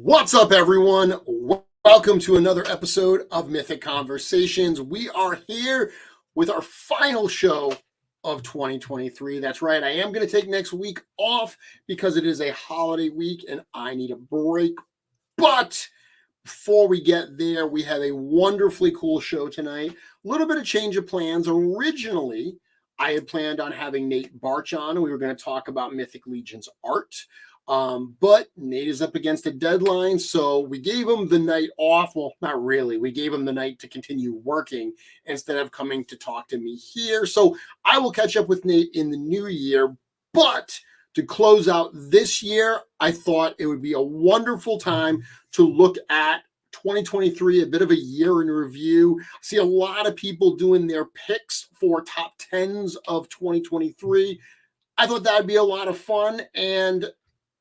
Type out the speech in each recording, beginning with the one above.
What's up, everyone? Welcome to another episode of Mythic Conversations. We are here with our final show of 2023. That's right. I am going to take next week off because it is a holiday week and I need a break. But before we get there, we have a wonderfully cool show tonight. A little bit of change of plans. Originally, I had planned on having Nate Barch on, and we were going to talk about Mythic Legions art. But Nate is up against a deadline, so we gave him the night off. Well, not really. We gave him the night to continue working instead of coming to talk to me here. So I will catch up with Nate in the new year. But to close out this year, I thought it would be a wonderful time to look at 2023, a bit of a year in review. I see a lot of people doing their picks for top 10s of 2023. I thought that would be a lot of fun, and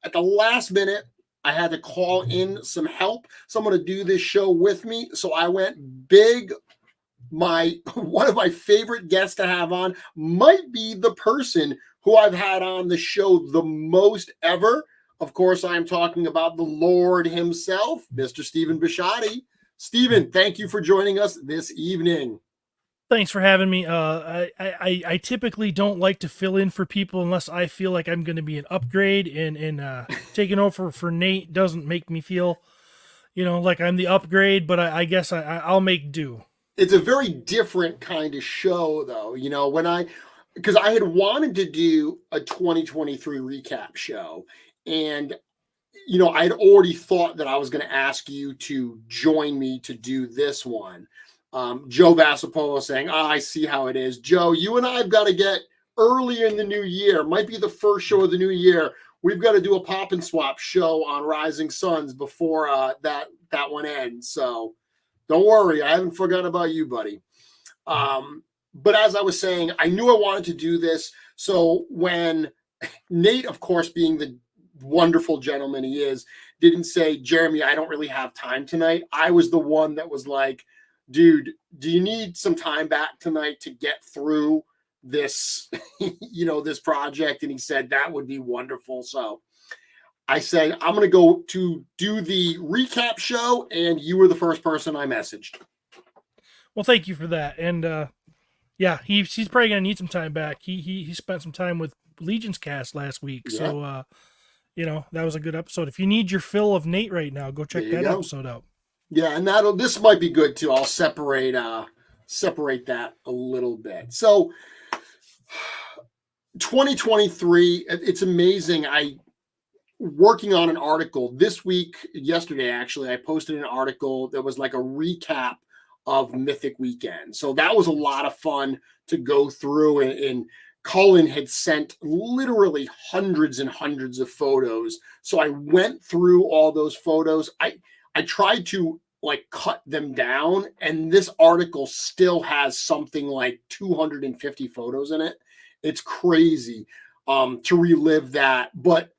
at the last minute, I had to call in some help, someone to do this show with me. So I went big. One of my favorite guests to have on might be the person who I've had on the show the most ever. Of course, I'm talking about the Lord himself, Mr. Lord Bushotte. Stephen, thank you for joining us this evening. Thanks for having me. I typically don't like to fill in for people unless I feel like I'm going to be an upgrade, and taking over for Nate doesn't make me feel, like I'm the upgrade, but I guess I'll make do. It's a very different kind of show, though. Because I had wanted to do a 2023 recap show, and I had already thought that I was going to ask you to join me to do this one. Joe Vassapolo saying, I see how it is. Joe, you and I have got to get early in the new year. Might be the first show of the new year. We've got to do a pop and swap show on Rising Suns before that one ends. So don't worry. I haven't forgotten about you, buddy. But as I was saying, I knew I wanted to do this. So when Nate, of course, being the wonderful gentleman he is, didn't say, Jeremy, I don't really have time tonight, I was the one that was like, dude, do you need some time back tonight to get through this, this project? And he said, that would be wonderful. So I said, I'm going to go to do the recap show. And you were the first person I messaged. Well, thank you for that. And yeah, he's probably going to need some time back. He spent some time with Legions Cast last week. Yeah. So, that was a good episode. If you need your fill of Nate right now, go check that episode out. Yeah, and this might be good too. I'll separate that a little bit. So 2023, it's amazing. Working on an article yesterday actually, I posted an article that was like a recap of Mythic Weekend. So that was a lot of fun to go through, and Cullen had sent literally hundreds and hundreds of photos. So I went through all those photos. I tried to cut them down, and this article still has something like 250 photos in it. It's crazy to relive that, but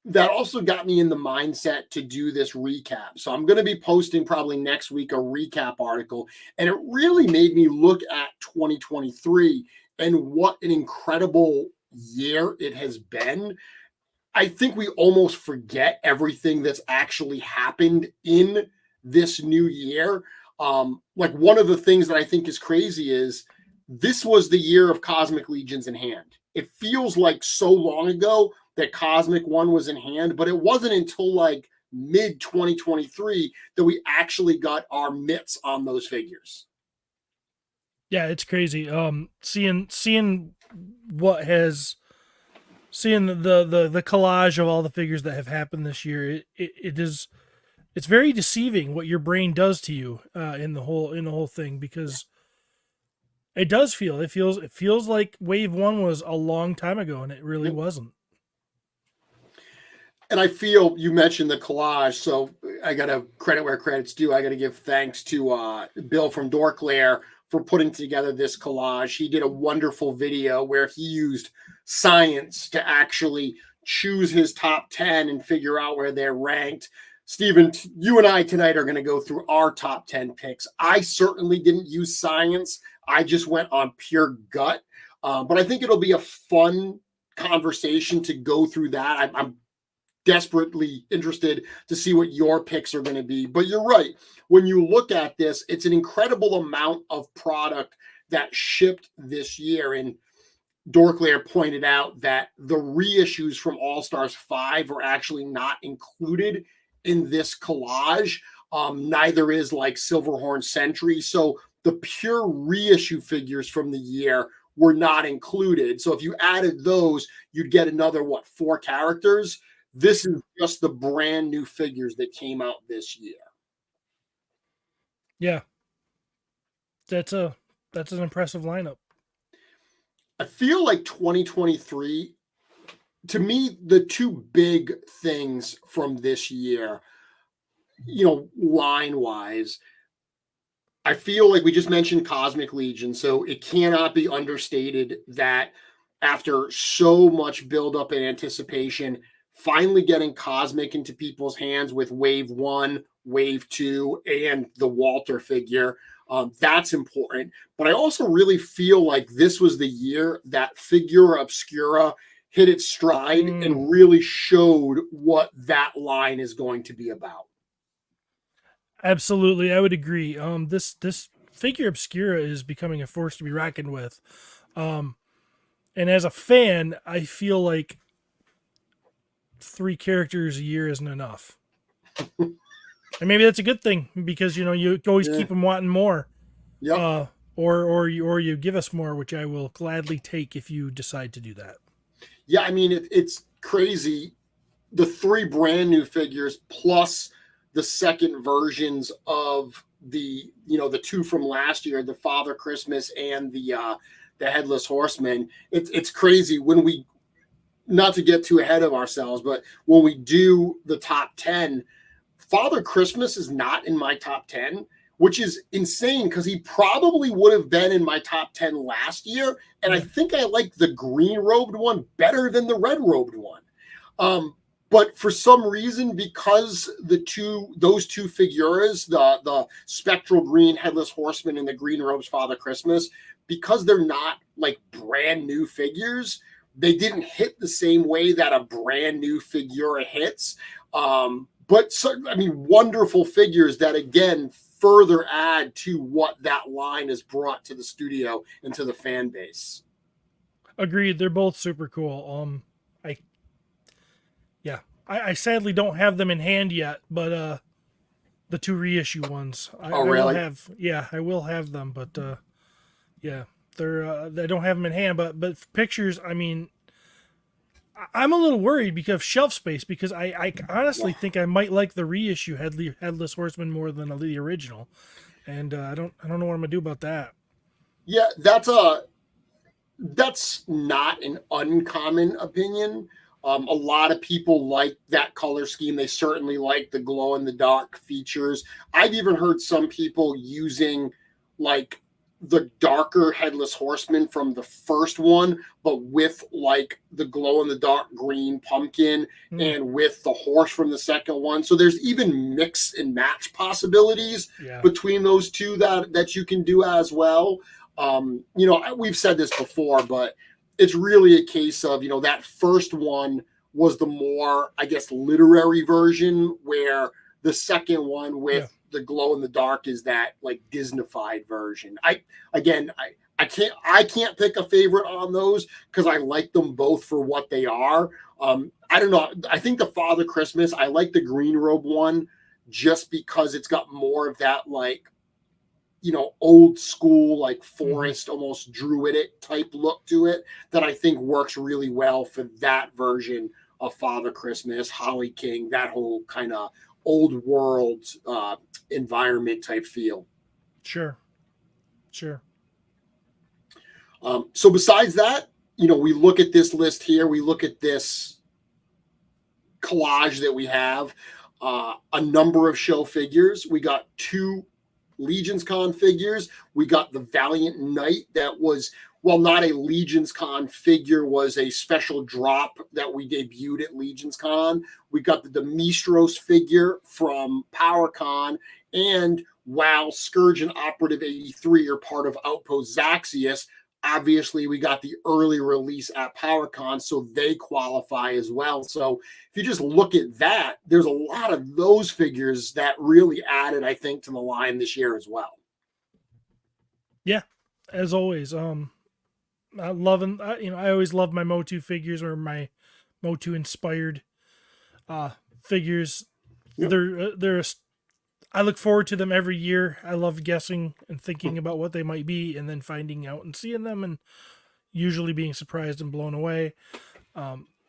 that also got me in the mindset to do this recap. So I'm going to be posting probably next week a recap article, and it really made me look at 2023 and what an incredible year it has been. I think we almost forget everything that's actually happened in this new year. One of the things that I think is crazy is this was the year of Cosmic Legions in hand. It feels like so long ago that Cosmic One was in hand, but it wasn't until mid 2023 that we actually got our mitts on those figures. Yeah, it's crazy. Seeing what has. Seeing the collage of all the figures that have happened this year, it's very deceiving what your brain does to you in the whole thing, because it feels like Wave 1 was a long time ago, and it really wasn't. And I feel you mentioned the collage, so I got to credit where credit's due. I got to give thanks to Bill from Dorklair for putting together this collage. He did a wonderful video where he used science to actually choose his top 10 and figure out where they're ranked. Stephen, you and I tonight are going to go through our top 10 picks. I certainly didn't use science. I just went on pure gut. But I think it'll be a fun conversation to go through that. I'm desperately interested to see what your picks are going to be. But you're right. When you look at this, it's an incredible amount of product that shipped this year. And Dorklair pointed out that the reissues from All Stars 5 are actually not included in this collage. Neither is like Silverhorn Sentry. So the pure reissue figures from the year were not included. So if you added those, you'd get another, 4 characters. This is just the brand new figures that came out this year. Yeah. That's an impressive lineup. I feel like 2023, to me, the two big things from this year, line-wise, I feel like we just mentioned Cosmic Legion, so it cannot be understated that after so much buildup and anticipation, finally getting Cosmic into people's hands with Wave 1, Wave 2, and the Walter figure, that's important. But I also really feel like this was the year that Figura Obscura hit its stride and really showed what that line is going to be about. Absolutely, I would agree. This Figure Obscura is becoming a force to be reckoned with. And as a fan, I feel like 3 characters a year isn't enough. And maybe that's a good thing because you always keep them wanting more. Yep. Or you give us more, which I will gladly take if you decide to do that. Yeah, I mean it's crazy. The 3 brand new figures plus the second versions of the 2 from last year, the Father Christmas and the Headless Horseman. It's crazy when we, not to get too ahead of ourselves, but when we do the top 10, Father Christmas is not in my top 10, which is insane because he probably would have been in my top 10 last year. And I think I like the green robed one better than the red robed one. But for some reason, because those two figuras, the spectral green Headless Horseman and the green robes Father Christmas, because they're not like brand new figures, they didn't hit the same way that a brand new figura hits. But wonderful figures that again further add to what that line has brought to the studio and to the fan base. Agreed. They're both super cool. I sadly don't have them in hand yet, but the 2 reissue ones. Really? I will have. Yeah, I will have them, but yeah, they're I don't have them in hand. But pictures, I mean, I'm a little worried because of shelf space because I honestly think I might like the reissue Headless Horseman more than the original, and I don't know what I'm gonna do about that. Yeah, that's not an uncommon opinion. A lot of people like that color scheme. They certainly like the glow in the dark features. I've even heard some people using like the darker Headless Horseman from the first one, but with like the glow in the dark green pumpkin and with the horse from the second one. So there's even mix and match possibilities between those two that you can do as well. We've said this before, but it's really a case of, that first one was the more, I guess, literary version, where the second one with the glow in the dark is that like Disneyfied version. I can't pick a favorite on those because I like them both for what they are. I don't know. I think the Father Christmas, I like the green robe one just because it's got more of that like, old school, like forest, almost druidic type look to it that I think works really well for that version of Father Christmas, Holly King, that whole kind of old world environment type feel. Sure. So besides that, we look at this list here, we look at this collage that we have a number of show figures. We got 2 Legions Con figures. We got the Valiant Knight that was, well, not a Legions Con figure, was a special drop that we debuted at Legions Con. We got the Demistros figure from PowerCon, and while Scourge and Operative 83 are part of Outpost Zaxius, obviously we got the early release at PowerCon, so they qualify as well. So if you just look at that, there's a lot of those figures that really added, I think, to the line this year as well. Yeah, as always. I always love my Motu figures or my Motu inspired figures. Yep. I look forward to them every year. I love guessing and thinking about what they might be, and then finding out and seeing them, and usually being surprised and blown away.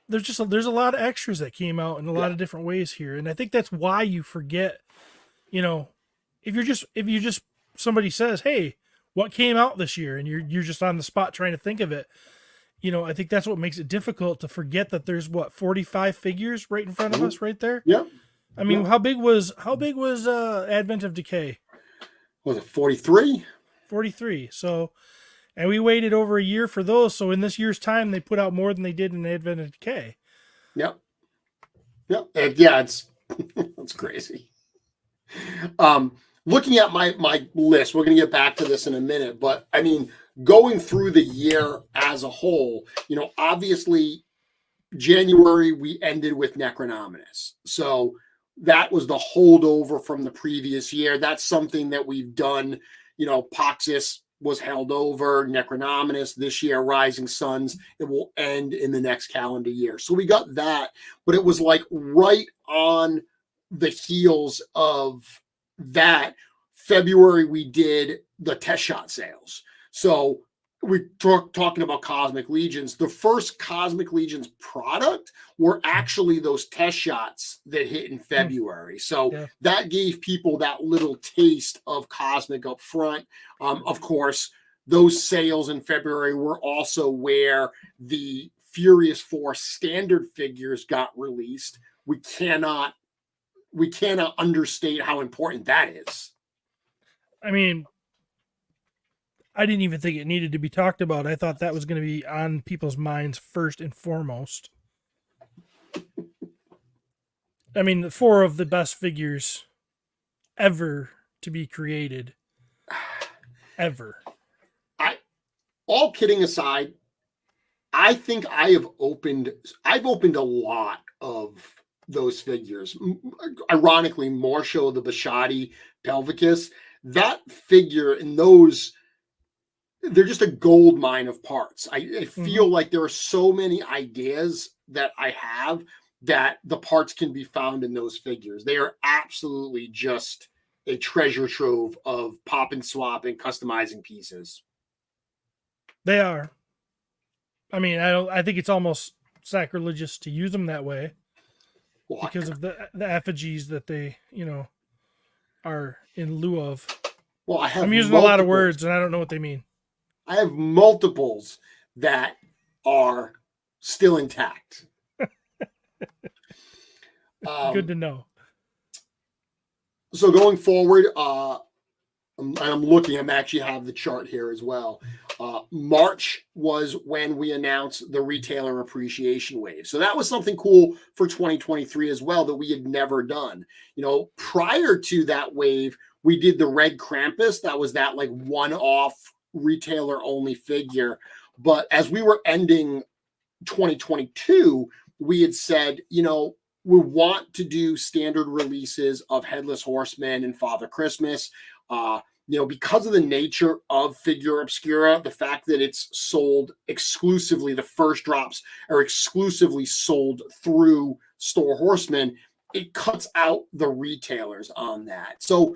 There's a lot of extras that came out in a lot of different ways here, and I think that's why you forget. If you just somebody says, "Hey, what came out this year?" and you're just on the spot trying to think of it. I think that's what makes it difficult to forget that there's 45 figures right in front of us, right there. Yeah. I mean, how big was Advent of Decay? Was it 43? 43. So, and we waited over a year for those. So in this year's time, they put out more than they did in Advent of Decay. Yep. And yeah, it's crazy. Looking at my list, we're going to get back to this in a minute, but I mean, going through the year as a whole, obviously January we ended with Necronominus. So that was the holdover from the previous year. That's something that we've done. Poxus was held over, Necronominus this year, Rising Suns. It will end in the next calendar year. So we got that, but it was like right on the heels of that. February, we did the test shot sales. So we're talking about Cosmic Legions. The first Cosmic Legions product were actually those test shots that hit in February. So that gave people that little taste of Cosmic up front. Of course, those sales in February were also where the Furious Force standard figures got released. We cannot understate how important that is. I mean, I didn't even think it needed to be talked about. I thought that was going to be on people's minds first and foremost. I mean, 4 of the best figures ever to be created. Ever. All kidding aside, I think I've opened a lot of those figures. Ironically, more so the Bushotte Pelvicus. That figure and those, they're just a gold mine of parts. I feel like there are so many ideas that I have that the parts can be found in those figures. They are absolutely just a treasure trove of pop and swap and customizing pieces. They are. I mean, I think it's almost sacrilegious to use them that way because of the effigies that they, are in lieu of. Well, I'm using a lot of words and I don't know what they mean. I have multiples that are still intact. Good to know. So going forward, I'm actually have the chart here as well. March was when we announced the retailer appreciation wave. So that was something cool for 2023 as well that we had never done. Prior to that wave, we did the Red Krampus. That was that like one-off retailer only figure. But as we were ending 2022, we had said, we want to do standard releases of Headless Horseman and Father Christmas. Because of the nature of Figura Obscura, the fact that it's sold exclusively, the first drops are exclusively sold through Store Horseman, it cuts out the retailers on that. So,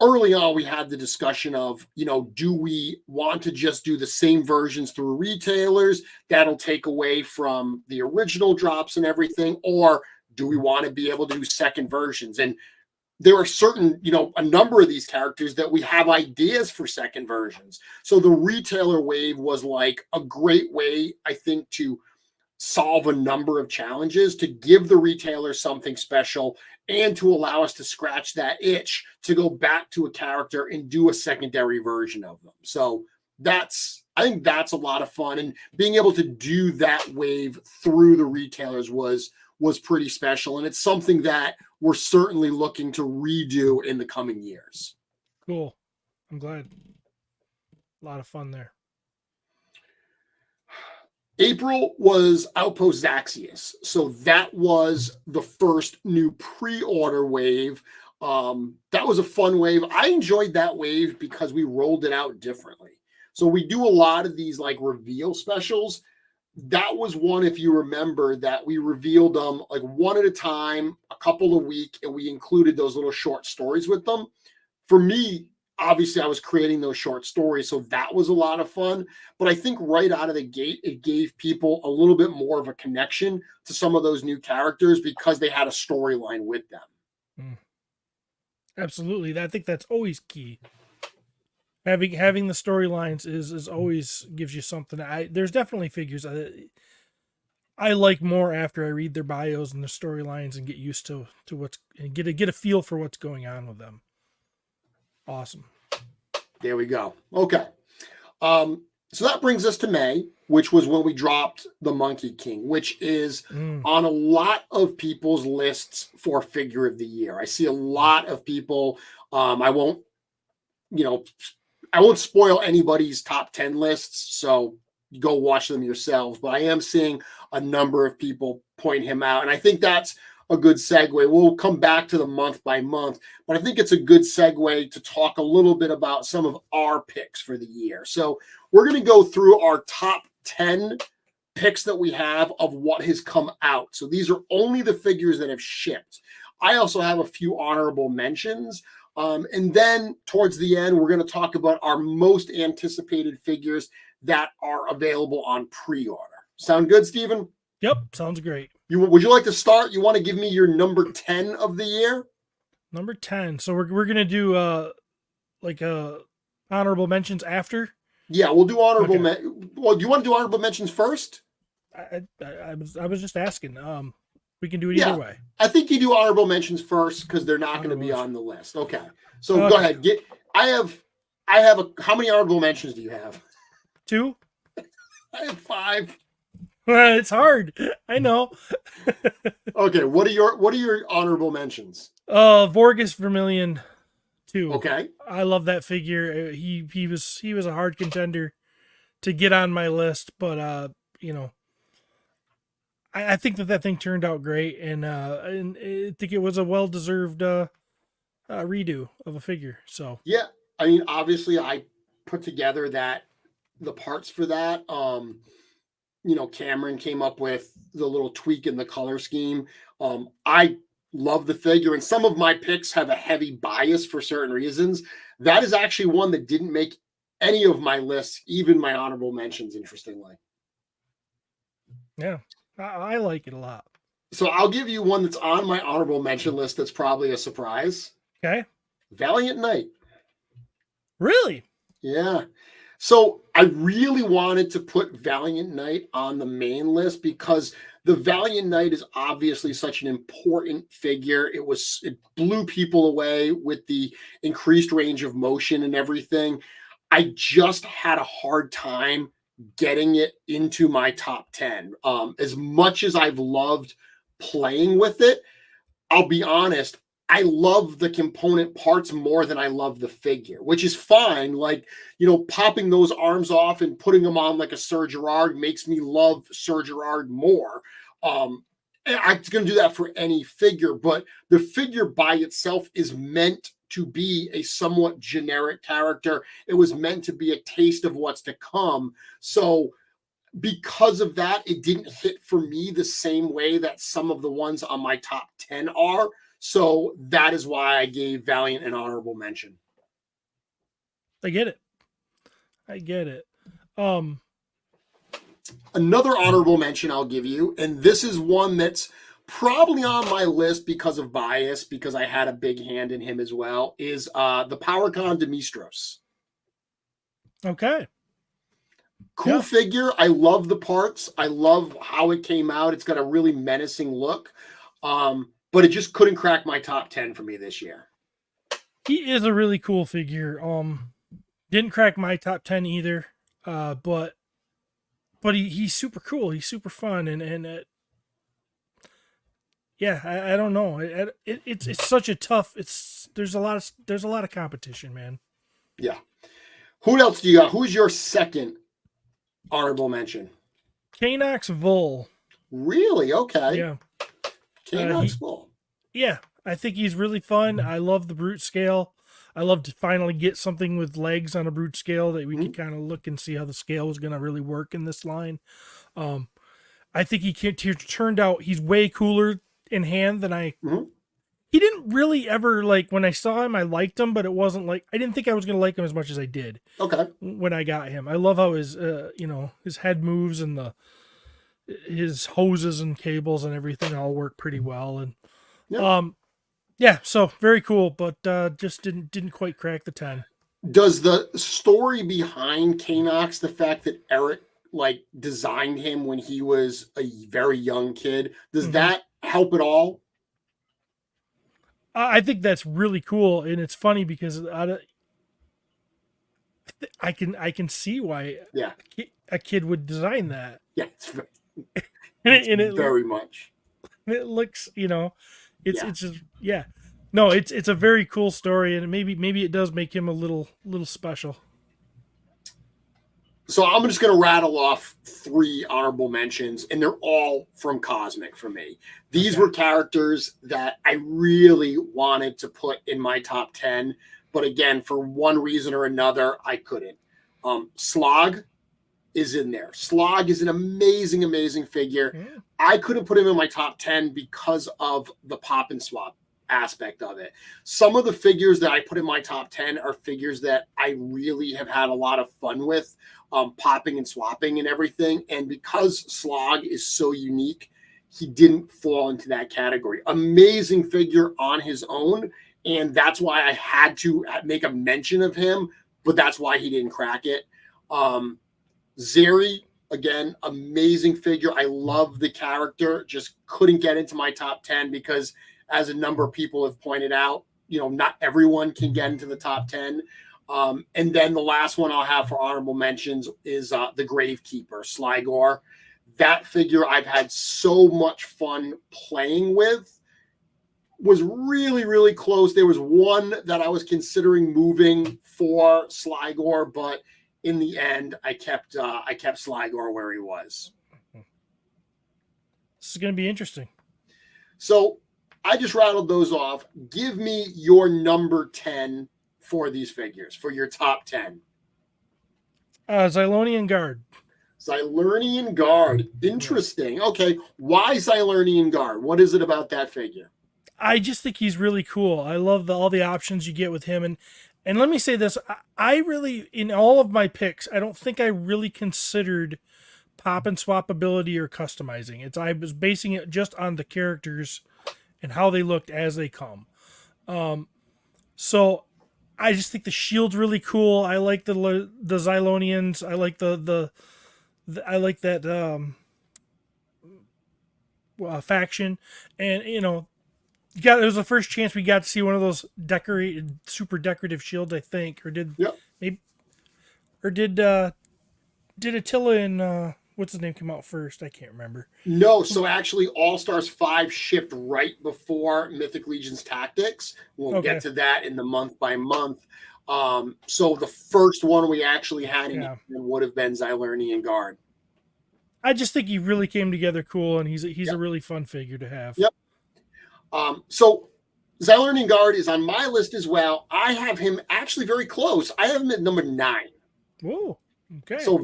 early on, we had the discussion of, do we want to just do the same versions through retailers? That'll take away from the original drops and everything. Or do we want to be able to do second versions? And there are certain, a number of these characters that we have ideas for second versions. So the retailer wave was like a great way, I think, to solve a number of challenges to give the retailer something special and to allow us to scratch that itch to go back to a character and do a secondary version of them. So I think that's a lot of fun, and being able to do that wave through the retailers was pretty special, and it's something that we're certainly looking to redo in the coming years. Cool. I'm glad. A lot of fun there. April was Outpost Zaxius. So that was the first new pre-order wave. That was a fun wave. I enjoyed that wave because we rolled it out differently. So we do a lot of these like reveal specials. That was one, if you remember, that we revealed them like one at a time, a couple a week, and we included those little short stories with them. For me, obviously, I was creating those short stories, so that was a lot of fun. But I think right out of the gate, it gave people a little bit more of a connection to some of those new characters because they had a storyline with them. Absolutely. I think that's always key. Having the storylines is always gives you something. There's definitely figures I like more after I read their bios and their storylines and get used to what's and get a feel for what's going on with them. Awesome. There we go. Okay. So that brings us to May, which was when we dropped the Monkey King, which is on a lot of people's lists for figure of the year. I see a lot of people. I won't spoil anybody's top 10 lists, so go watch them yourselves. But I am seeing a number of people point him out, and I think that's a good segue. We'll come back to the month by month, but I think it's a good segue to talk a little bit about some of our picks for the year. So we're going to go through our top 10 picks that we have of what has come out. So these are only the figures that have shipped. I also have a few honorable mentions. And then towards the end, we're going to talk about our most anticipated figures that are available on pre-order. Sound good, Stephen? Yep, sounds great. Would you like to start? You want to give me your number 10 of the year? Number 10. So we're gonna do honorable mentions after. Yeah, we'll do honorable. Okay. Well, do you want to do honorable mentions first? I was just asking. We can do it either way. I think you do honorable mentions first because they're not going to be on the list. Okay, so go ahead. I have how many honorable mentions do you have? 2. I have 5. It's hard. I know. Okay, what are your honorable mentions? Vorgus Vermilion 2. Okay. I love that figure. He was a hard contender to get on my list, but I think that thing turned out great, and I think it was a well-deserved redo of a figure. So yeah, I mean, obviously, I put together the parts for that. Cameron came up with the little tweak in the color scheme. I love the figure, and some of my picks have a heavy bias for certain reasons. That is actually one that didn't make any of my lists, even my honorable mentions, interestingly. Yeah, I like it a lot. So I'll give you one that's on my honorable mention list that's probably a surprise. Okay. Valiant Knight. Really? Yeah. So I really wanted to put Valiant Knight on the main list because the Valiant Knight is obviously such an important figure. It blew people away with the increased range of motion and everything. I just had a hard time getting it into my top 10. As much as I've loved playing with it, I'll be honest, I love the component parts more than I love the figure, which is fine. Like, popping those arms off and putting them on like a Sir Gerard makes me love Sir Gerard more. I'm going to do that for any figure, but the figure by itself is meant to be a somewhat generic character. It was meant to be a taste of what's to come. So because of that, it didn't hit for me the same way that some of the ones on my top 10 are. So that is why I gave Valiant an honorable mention. I get it. Another honorable mention I'll give you, and this is one that's probably on my list because of bias, because I had a big hand in him as well, is the Powercon Demistros. Okay. Cool Yeah. figure. I love the parts. I love how it came out. It's got a really menacing look. But it just couldn't crack my top 10 for me this year. He is a really cool figure. Didn't crack my top 10 either. But he's super cool. He's super fun, and yeah, I don't know. It's such a tough. There's a lot of competition, man. Yeah. Who else do you got? Who's your second honorable mention? Kanox Vol. Really? Okay. Yeah. Kanox Full. Yeah, I think he's really fun. I love the brute scale. I love to finally get something with legs on a brute scale that we could kind of look and see how the scale was going to really work in this line. I think he turned out he's way cooler in hand than I. Mhm. He didn't really ever like when I saw him. I liked him, but it wasn't like I didn't think I was going to like him as much as I did. Okay. When I got him, I love how his his head moves and his hoses and cables and everything all work pretty well. And Yeah. yeah, so very cool, but just didn't quite crack the 10. Does the story behind Kanox, the fact that Eric like designed him when he was a very young kid, does that help at all? I think that's really cool, and it's funny because I can see why Yeah. a kid would design that. Yeah. It's And it very much. it looks, it's Yeah. it's just yeah. No, it's a very cool story, and maybe it does make him a little special. So I'm just going to rattle off 3 honorable mentions, and they're all from Cosmic for me. These were characters that I really wanted to put in my top 10, but again, for one reason or another, I couldn't. Slog is in there. Slog is an amazing, amazing figure. Yeah. I couldn't put him in my top 10 because of the pop and swap aspect of it. Some of the figures that I put in my top 10 are figures that I really have had a lot of fun with, popping and swapping and everything. And because Slog is so unique, he didn't fall into that category. Amazing figure on his own. And that's why I had to make a mention of him, but that's why he didn't crack it. Zeri, again, amazing figure. I love the character, just couldn't get into my top 10 because, as a number of people have pointed out, not everyone can get into the top 10. And then the last one I'll have for honorable mentions is the Gravekeeper, Sligor. That figure I've had so much fun playing with. Was really, really close. There was one that I was considering moving for Sligor, but in the end, I kept Sligor where he was. This is going to be interesting. So I just rattled those off. Give me your number 10 for these figures, for your top 10. Xylonian Guard. Xylernian Guard. Interesting. Okay. Why Xylernian Guard? What is it about that figure? I just think he's really cool. I love all the options you get with him. And let me say this. I really, in all of my picks, I don't think I really considered pop and swap ability or customizing. I was basing it just on the characters and how they looked as they come. So I just think the shield's really cool. I like the Xylonians. I like I like that faction, and it was the first chance we got to see one of those super decorative shields, I think, or did Attila and what's his name come out first? I can't remember. No, so actually All Stars 5 shipped right before Mythic Legions Tactics. We'll get to that in the month by month. So the first one we actually had in would have been Xylernian Guard. I just think he really came together cool, and he's a really fun figure to have. Yep. So Xylernian Guard is on my list as well. I have him actually very close. I have him at number 9. Whoa. Okay. So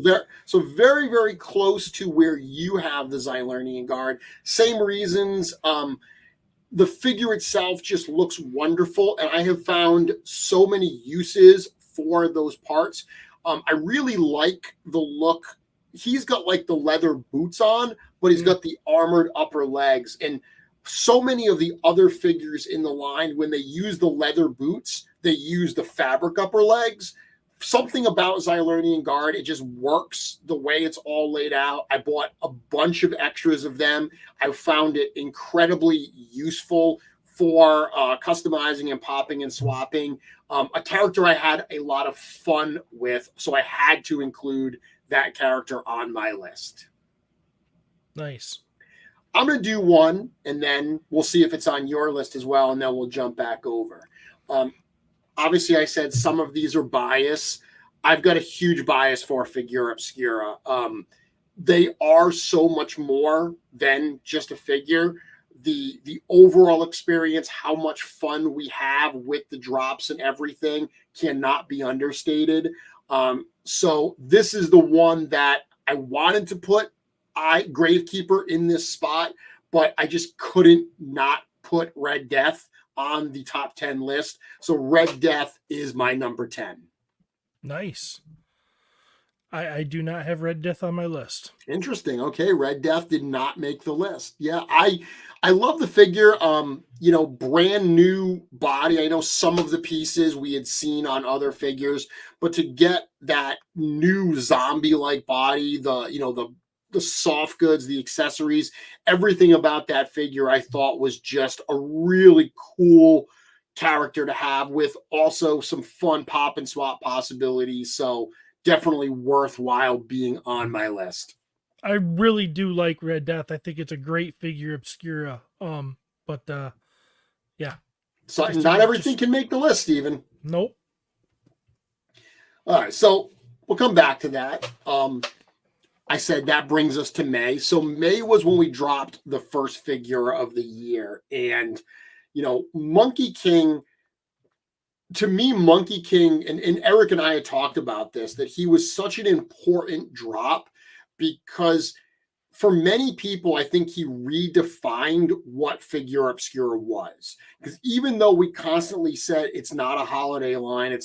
very, very close to where you have the Xylernian Guard. Same reasons. The figure itself just looks wonderful, and I have found so many uses for those parts. I really like the look. He's got like the leather boots on, but he's got the armored upper legs. And so many of the other figures in the line, when they use the leather boots, they use the fabric upper legs. something about Xylernian Guard, it just works the way it's all laid out. I bought a bunch of extras of them. I found it incredibly useful for customizing and popping and swapping. A character I had a lot of fun with, so I had to include that character on my list. Nice. I'm going to do one, and then we'll see if it's on your list as well, and then we'll jump back over. Obviously, I said some of these are bias. I've got a huge bias for Figura Obscura. They are so much more than just a figure. The overall experience, how much fun we have with the drops and everything, cannot be understated. So this is the one that I wanted to put Gravekeeper in this spot, but I just couldn't not put Red Death on the top 10 list. So Red Death is my number 10. Nice. I do not have Red Death on my list. Interesting. Okay, Red Death did not make the list. Yeah, I love the figure. Brand new body. I know some of the pieces we had seen on other figures, but to get that new zombie-like body, the soft goods, the accessories, everything about that figure I thought was just a really cool character to have, with also some fun pop and swap possibilities. So definitely worthwhile being on my list. I really do like Red Death. I think it's a great figure Obscura. Yeah. So not everything can make the list, Steven. Nope. All right, so we'll come back to that. I said that brings us to May. So May was when we dropped the first figure of the year. And, Monkey King, to me, Monkey King, and Eric and I had talked about this, that he was such an important drop because for many people, I think he redefined what Figura Obscura was. Because even though we constantly said it's not a holiday line,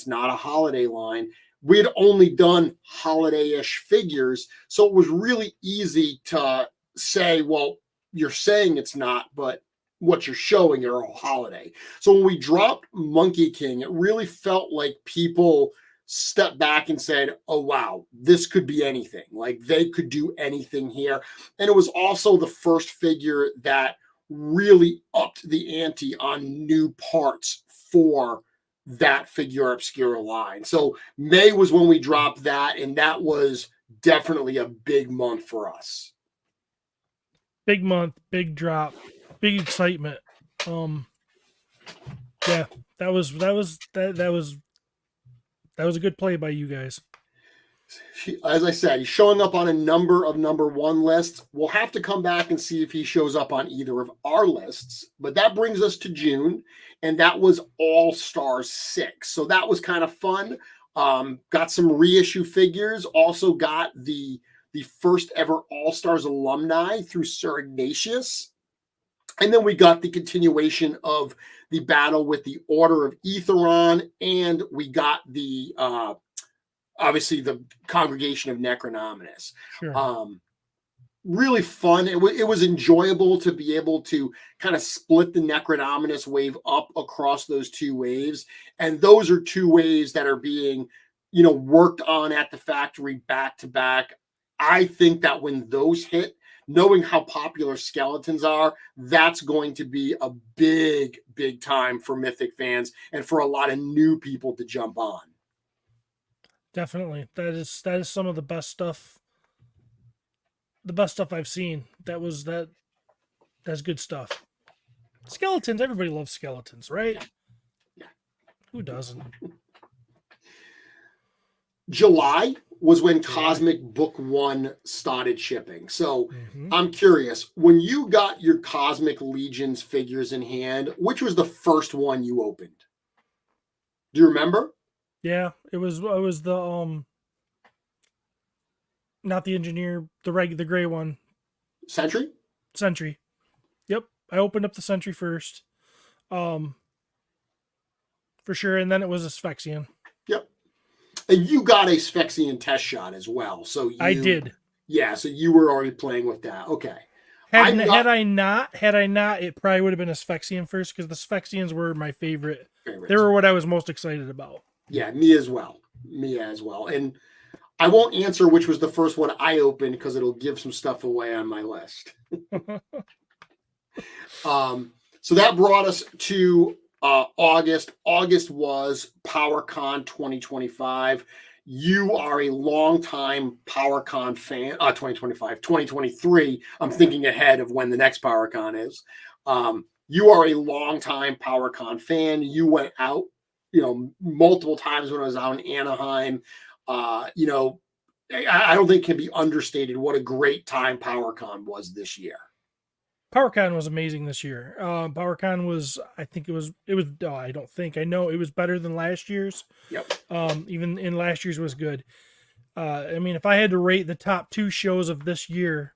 we had only done holiday-ish figures. So it was really easy to say, well, you're saying it's not, but what you're showing are all holiday. So when we dropped Monkey King, it really felt like people stepped back and said, oh, wow, this could be anything. Like they could do anything here. And it was also the first figure that really upped the ante on new parts for that Figura Obscura line. So May was when we dropped that, and that was definitely a big month for us. Big month, big drop, big excitement. Yeah, that was a good play by you guys. As I said, he's showing up on a number of number one lists. We'll have to come back and see if he shows up on either of our lists. But that brings us to June, and that was All Stars 6. So that was kind of fun. Got some reissue figures. Also got the first ever All Stars alumni through Sir Ignatius. And then we got the continuation of the battle with the Order of Aetheron, and we got the obviously the Congregation of Necronominus. Sure. Really fun. It was enjoyable to be able to kind of split the Necronominus wave up across those two waves. And those are two waves that are being, worked on at the factory back to back. I think that when those hit, knowing how popular skeletons are, that's going to be a big, big time for Mythic fans and for a lot of new people to jump on. Definitely. That is some of the best stuff. The best stuff I've seen. That's good stuff. Skeletons, everybody loves skeletons, right? Yeah. Who doesn't? July was when Cosmic Book 1 started shipping. So I'm curious, when you got your Cosmic Legions figures in hand, which was the first one you opened? Do you remember? Yeah, it was the not the engineer, the gray one. Sentry? Sentry. Yep. I opened up the Sentry first. For sure, and then it was a Sphexian. Yep. And you got a Sphexian test shot as well. So I did. Yeah, so you were already playing with that. Okay. Had I not, it probably would have been a Sphexian first, because the Sphexians were my favorite. They were what I was most excited about. Yeah, me as well. me as well. And I won't answer which was the first one I opened because it'll give some stuff away on my list. So that brought us to August. August was PowerCon 2025. You are a longtime PowerCon fan. 2025, 2023. I'm thinking ahead of when the next PowerCon is. You are a longtime PowerCon fan. You went out, multiple times when I was out in Anaheim. I don't think it can be understated what a great time PowerCon was this year. PowerCon was amazing this year. PowerCon was, I know it was better than last year's. Yep. Even in last year's was good. If I had to rate the top two shows of this year,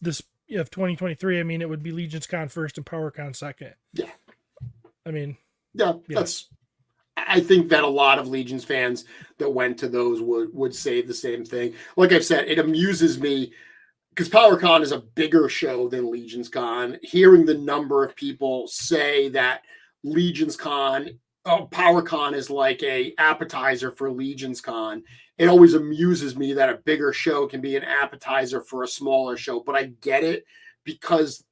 of 2023, it would be Legions Con first and PowerCon second. Yeah. Yeah. I think that a lot of Legions fans that went to those would say the same thing. Like I've said, it amuses me because PowerCon is a bigger show than Legions Con. Hearing the number of people say that PowerCon is like a appetizer for Legions Con, it always amuses me that a bigger show can be an appetizer for a smaller show. But I get it because,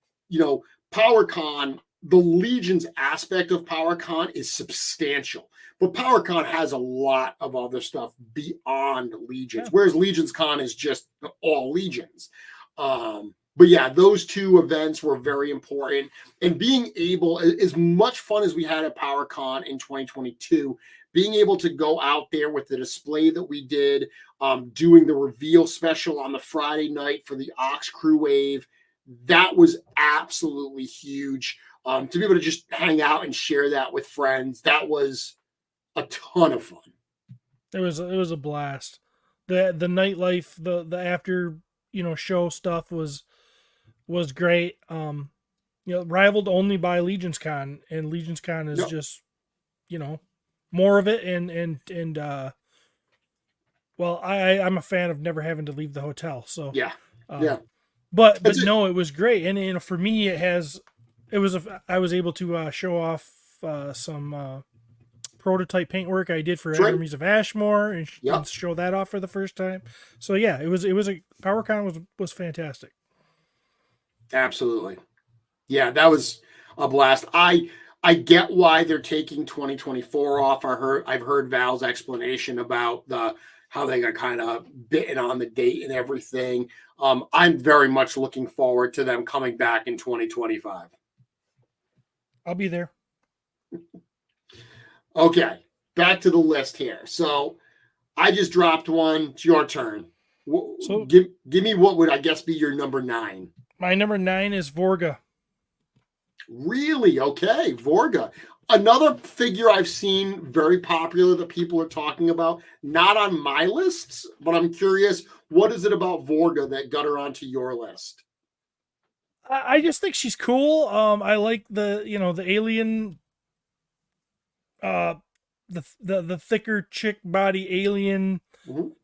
PowerCon, the Legions aspect of PowerCon is substantial. But PowerCon has a lot of other stuff beyond Legions, whereas Legions Con is just all Legions. But yeah, those two events were very important. And being able, as much fun as we had at PowerCon in 2022, being able to go out there with the display that we did, doing the reveal special on the Friday night for the Ox Crew Wave, that was absolutely huge. To be able to just hang out and share that with friends, that was a ton of fun. It was a blast. The nightlife, the after show stuff was great. Rivaled only by Legions Con, and Legions Con is just more of it. And I'm a fan of never having to leave the hotel. So But no, it was great, and for me, I was able to show off some prototype paintwork I did for Armies of Ashmore and show that off for the first time. So yeah, it was a PowerCon was fantastic. Absolutely. Yeah, that was a blast. I get why they're taking 2024 off. I've heard Val's explanation about how they got kind of bitten on the date and everything. I'm very much looking forward to them coming back in 2025. I'll be there. Okay, back to the list here. So I just dropped one. It's your turn. So give me what would I guess be your number 9. My number 9 is Vorga. Really? Okay, Vorga. Another figure I've seen very popular that people are talking about. Not on my lists, but I'm curious, what is it about Vorga that got her onto your list? I just think she's cool. I like the alien, the thicker chick body alien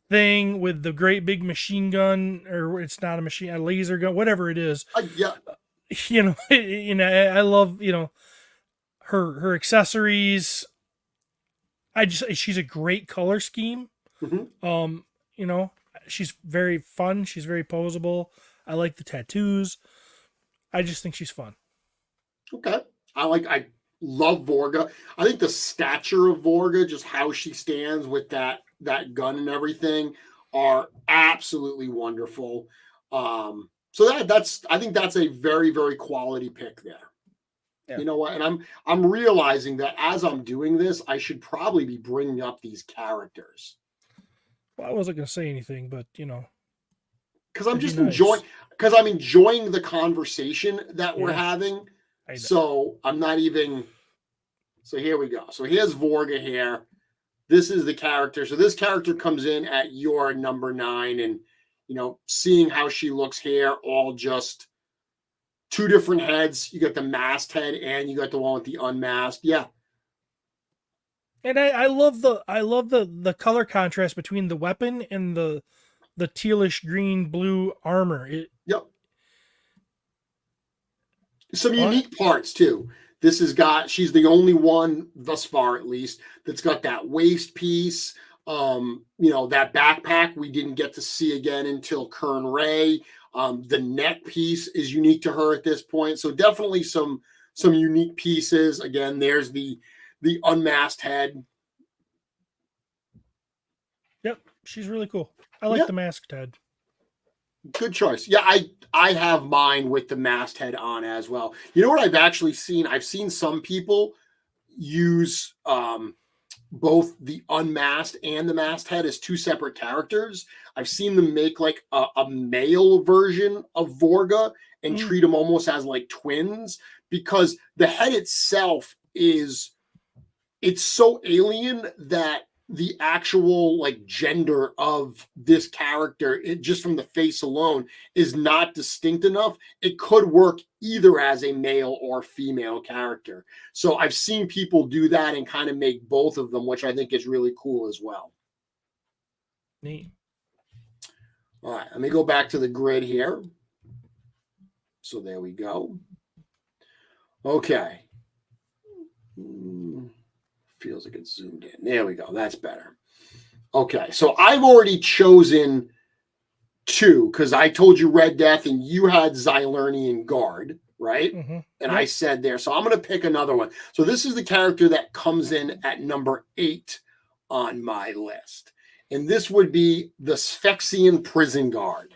thing with the great big machine gun, or it's not a laser gun, whatever it is. I love her accessories. She's a great color scheme. She's very fun. She's very posable. I like the tattoos. I just think she's fun. Okay. I love Vorga. I think the stature of Vorga, just how she stands with that gun and everything, are absolutely wonderful. So I think that's a very, very quality pick there. Yeah. You know what? And I'm realizing that as I'm doing this, I should probably be bringing up these characters. Well, I wasn't going to say anything, but because I'm just enjoying the conversation that we're having. So I'm not even. So here we go. So here's Vorga here. This is the character. So this character comes in at your number 9, and seeing how she looks here, all just 2 different heads. You got the masked head and you got the one with the unmasked. Yeah. And I love the color contrast between the weapon and the tealish green blue armor. Some unique parts too. she's the only one thus far, at least, that's got that waist piece. That backpack we didn't get to see again until Kern Ray. The neck piece is unique to her at this point. So definitely some unique pieces. Again, there's the unmasked head. Yep, she's really cool. I like the masked head. Good choice. Yeah, I have mine with the masked head on as well. You know what I've actually seen? I've seen some people use both the unmasked and the masked head as two separate characters. I've seen them make like a male version of Vorga and treat them almost as like twins, because the head itself it's so alien that the actual like gender of this character, it just from the face alone, is not distinct enough. It could work either as a male or female character. So I've seen people do that and kind of make both of them, which I think is really cool as well. Neat. All right, let me go back to the grid here. So there we go. Okay. Feels like it's zoomed in. There we go. That's better. Okay, so I've already chosen two, because I told you Red Death and you had Xylernian Guard, right? Mm-hmm. And I said there. So I'm going to pick another one. So this is the character that comes in at number 8 on my list. And this would be the Sphexian Prison Guard.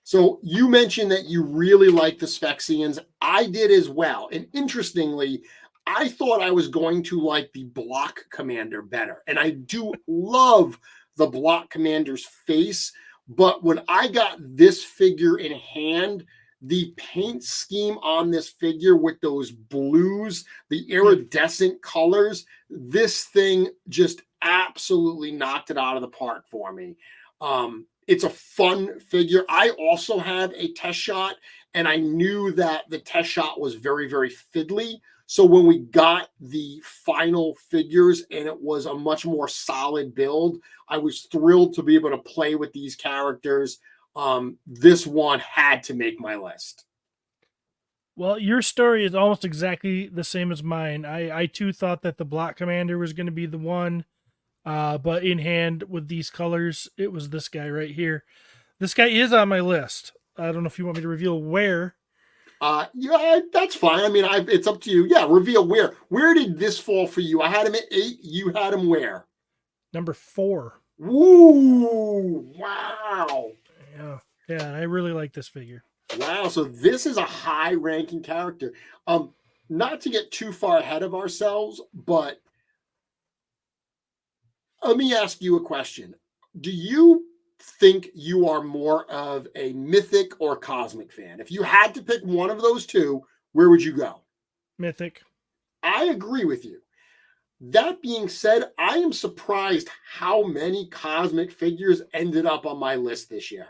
So you mentioned that you really like the Sphexians. I did as well. And interestingly, I thought I was going to like the Block Commander better. And I do love the Block Commander's face. But when I got this figure in hand, the paint scheme on this figure with those blues, the iridescent colors, this thing just absolutely knocked it out of the park for me. It's a fun figure. I also have a test shot, and I knew that the test shot was very, very fiddly. So when we got the final figures and it was a much more solid build, I was thrilled to be able to play with these characters. This one had to make my list. Well, your story is almost exactly the same as mine. I too thought that the Block Commander was going to be the one. But in hand with these colors, it was this guy right here. This guy is on my list. I don't know if you want me to reveal where. Yeah, that's fine. I mean, it's up to you. Yeah, reveal where. Where did this fall for you? I had him at 8. You had him where? Number 4. Woo! Wow. Yeah, I really like this figure. Wow, so this is a high-ranking character. Not to get too far ahead of ourselves, but let me ask you a question. Do you think you are more of a Mythic or Cosmic fan? If you had to pick one of those two, where would you go? Mythic. I agree with you. That being said, I am surprised how many Cosmic figures ended up on my list this year.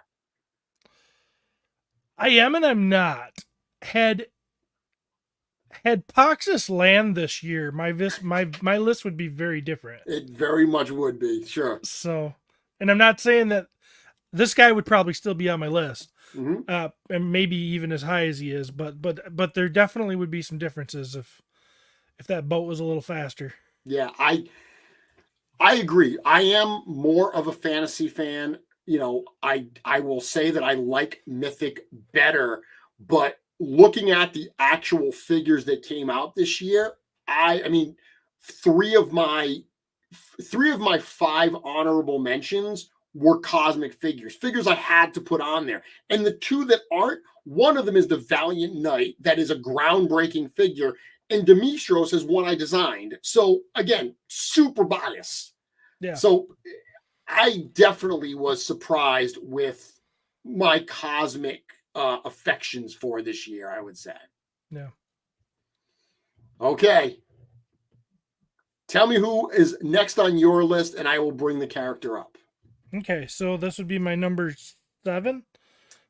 I am and I'm not. Had Poxus land this year, my list would be very different. It very much would be, sure. So, and I'm not saying that this guy would probably still be on my list, and maybe even as high as he is, but there definitely would be some differences if that boat was a little faster. Yeah, I agree. I am more of a fantasy fan. I will say that I like Mythic better, but looking at the actual figures that came out this year, I mean, three of my 5 honorable mentions were Cosmic figures I had to put on there. And the 2 that aren't, one of them is the Valiant Knight, that is a groundbreaking figure, and Demetros is one I designed. So again, super bias. Yeah. So I definitely was surprised with my Cosmic affections for this year, I would say. Yeah. Okay. Tell me who is next on your list, and I will bring the character up. Okay, so this would be my number 7?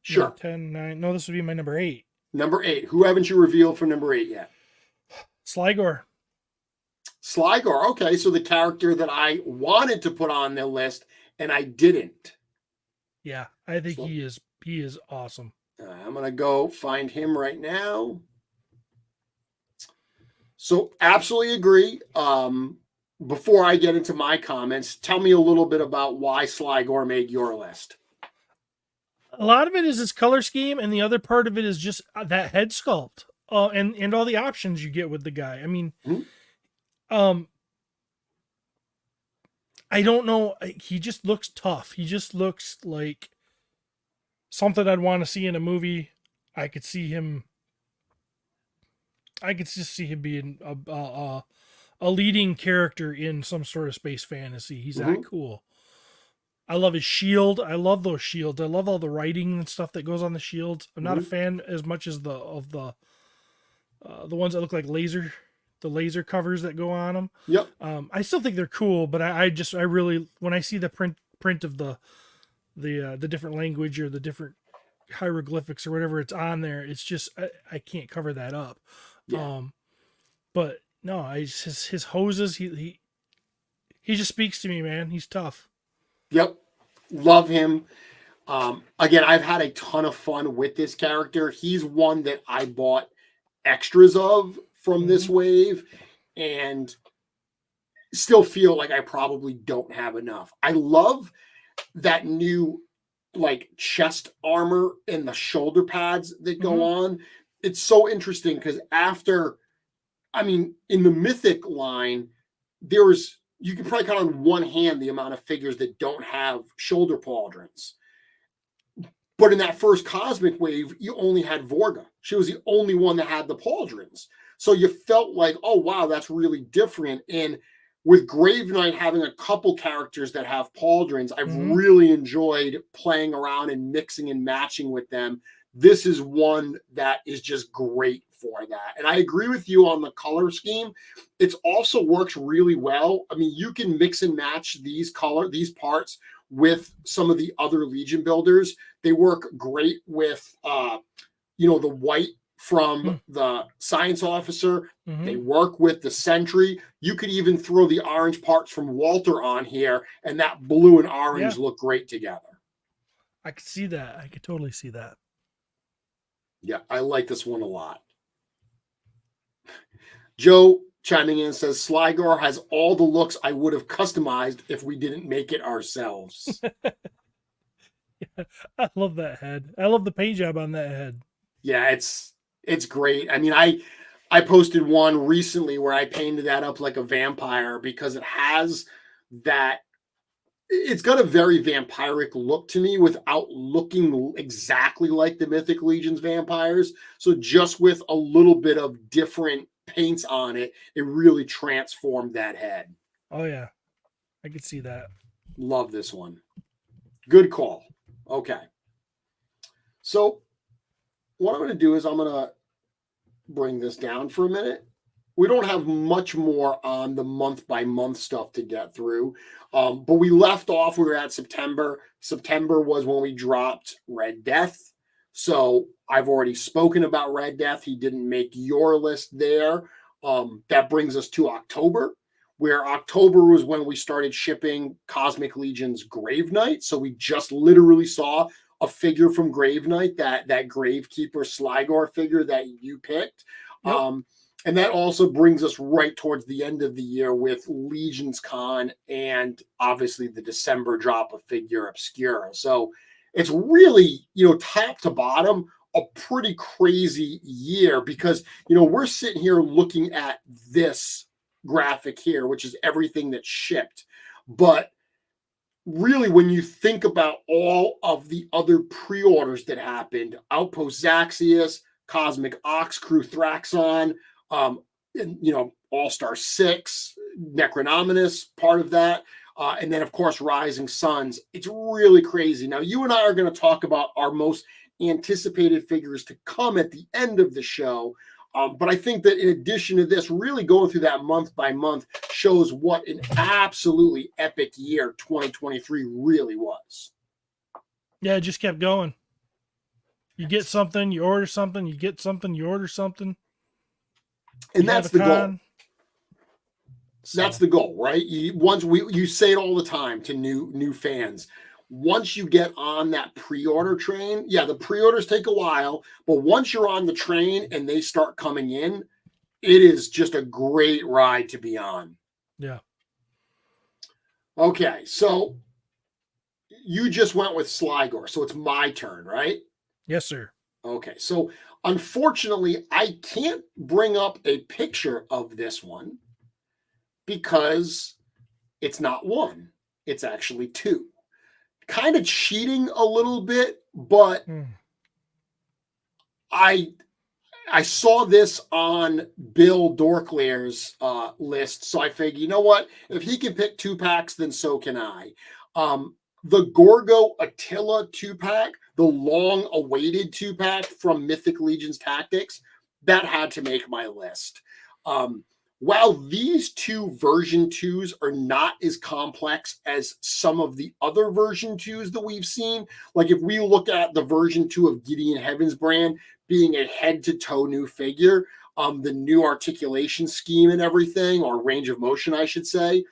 Sure. 10, 9. No, this would be my number 8. Number 8. Who haven't you revealed for number 8 yet? Sligor. Okay, so the character that I wanted to put on the list and I didn't. Yeah, I think he is awesome. I'm gonna go find him right now. So absolutely agree. Before I get into my comments, tell me a little bit about why Sligo made your list. A lot of it is his color scheme, and the other part of it is just that head sculpt, and all the options you get with the guy. I mean, Hmm? um, I don't know. He just looks tough. He just looks like something I'd want to see in a movie. I could see him. I could just see him being a leading character in some sort of space fantasy. He's Mm-hmm. that cool. I love his shield. I love those shields. I love all the writing and stuff that goes on the shields. I'm not a Mm-hmm. fan as much as the ones that look like the laser covers that go on them. Yep. I still think they're cool, but I really, when I see the print of the different language or the different hieroglyphics or whatever it's on there, it's just I can't cover that up. Yeah. But no, his hoses, he just speaks to me, man. He's tough. Yep. Love him. Again, I've had a ton of fun with this character. He's one that I bought extras of from this wave and still feel like I probably don't have enough. I love that new like chest armor and the shoulder pads that go on. It's so interesting because in the Mythic line, you can probably count on one hand the amount of figures that don't have shoulder pauldrons. But in that first Cosmic wave, you only had Vorga. She was the only one that had the pauldrons. So you felt like, oh, wow, that's really different. And with Grave Knight having a couple characters that have pauldrons, I've really enjoyed playing around and mixing and matching with them. This is one that is just great for that. And I agree with you on the color scheme. It also works really well. I mean, you can mix and match these parts with some of the other Legion builders. They work great with, the white from the science officer. They work with the sentry. You could even throw the orange parts from Walter on here, and that blue and orange look great together. I could see that. I could totally see that. Yeah, I like this one a lot. Joe chiming in says Sligo has all the looks I would have customized if we didn't make it ourselves. Yeah, I love that head. I love the paint job on that head. Yeah, it's great. I mean, I posted one recently where I painted that up like a vampire because it has that. It's got a very vampiric look to me without looking exactly like the Mythic Legions vampires. So just with a little bit of different paints on it, it really transformed that head. Oh yeah, I could see that. Love this one. Good call. Okay. So what I'm going to do is I'm going to bring this down for a minute. We don't have much more on the month-by-month stuff to get through, but we left off, we were at September. September was when we dropped Red Death. So I've already spoken about Red Death. He didn't make your list there. That brings us to October, where October was when we started shipping Cosmic Legion's Grave Knight. So we just literally saw a figure from Grave Knight, that Gravekeeper Sligo figure that you picked. Yep. And that also brings us right towards the end of the year with Legions Con and obviously the December drop of Figure Obscura. So it's really, top to bottom, a pretty crazy year because, we're sitting here looking at this graphic here, which is everything that's shipped. But really, when you think about all of the other pre-orders that happened, Outpost Zaxius, Cosmic Ox Crew Thraxon, All-Star 6, Necronominus, part of that, and then, of course, Rising Suns. It's really crazy. Now, you and I are going to talk about our most anticipated figures to come at the end of the show, but I think that in addition to this, really going through that month by month shows what an absolutely epic year 2023 really was. Yeah, it just kept going. You get something, you order something, you get something, you order something. And that's the goal. So. That's the goal, right? You say it all the time to new fans. Once you get on that pre-order train, the pre-orders take a while, but once you're on the train and they start coming in, it is just a great ride to be on. Yeah. Okay, so you just went with Sligo, so it's my turn, right? Yes, sir. Okay, so unfortunately, I can't bring up a picture of this one because it's not one, it's actually two. Kind of cheating a little bit, but I I saw this on Bill Dorclair's list, so I figured, you know what? If he can pick 2-packs, then so can I. The Gorgo Attila 2-pack, the long-awaited 2-pack from Mythic Legions Tactics, that had to make my list. While these two version 2s are not as complex as some of the other version 2s that we've seen, like if we look at the version 2 of Gideon Heavensbrand, being a head-to-toe new figure, the new articulation scheme and everything, or range of motion, I should say.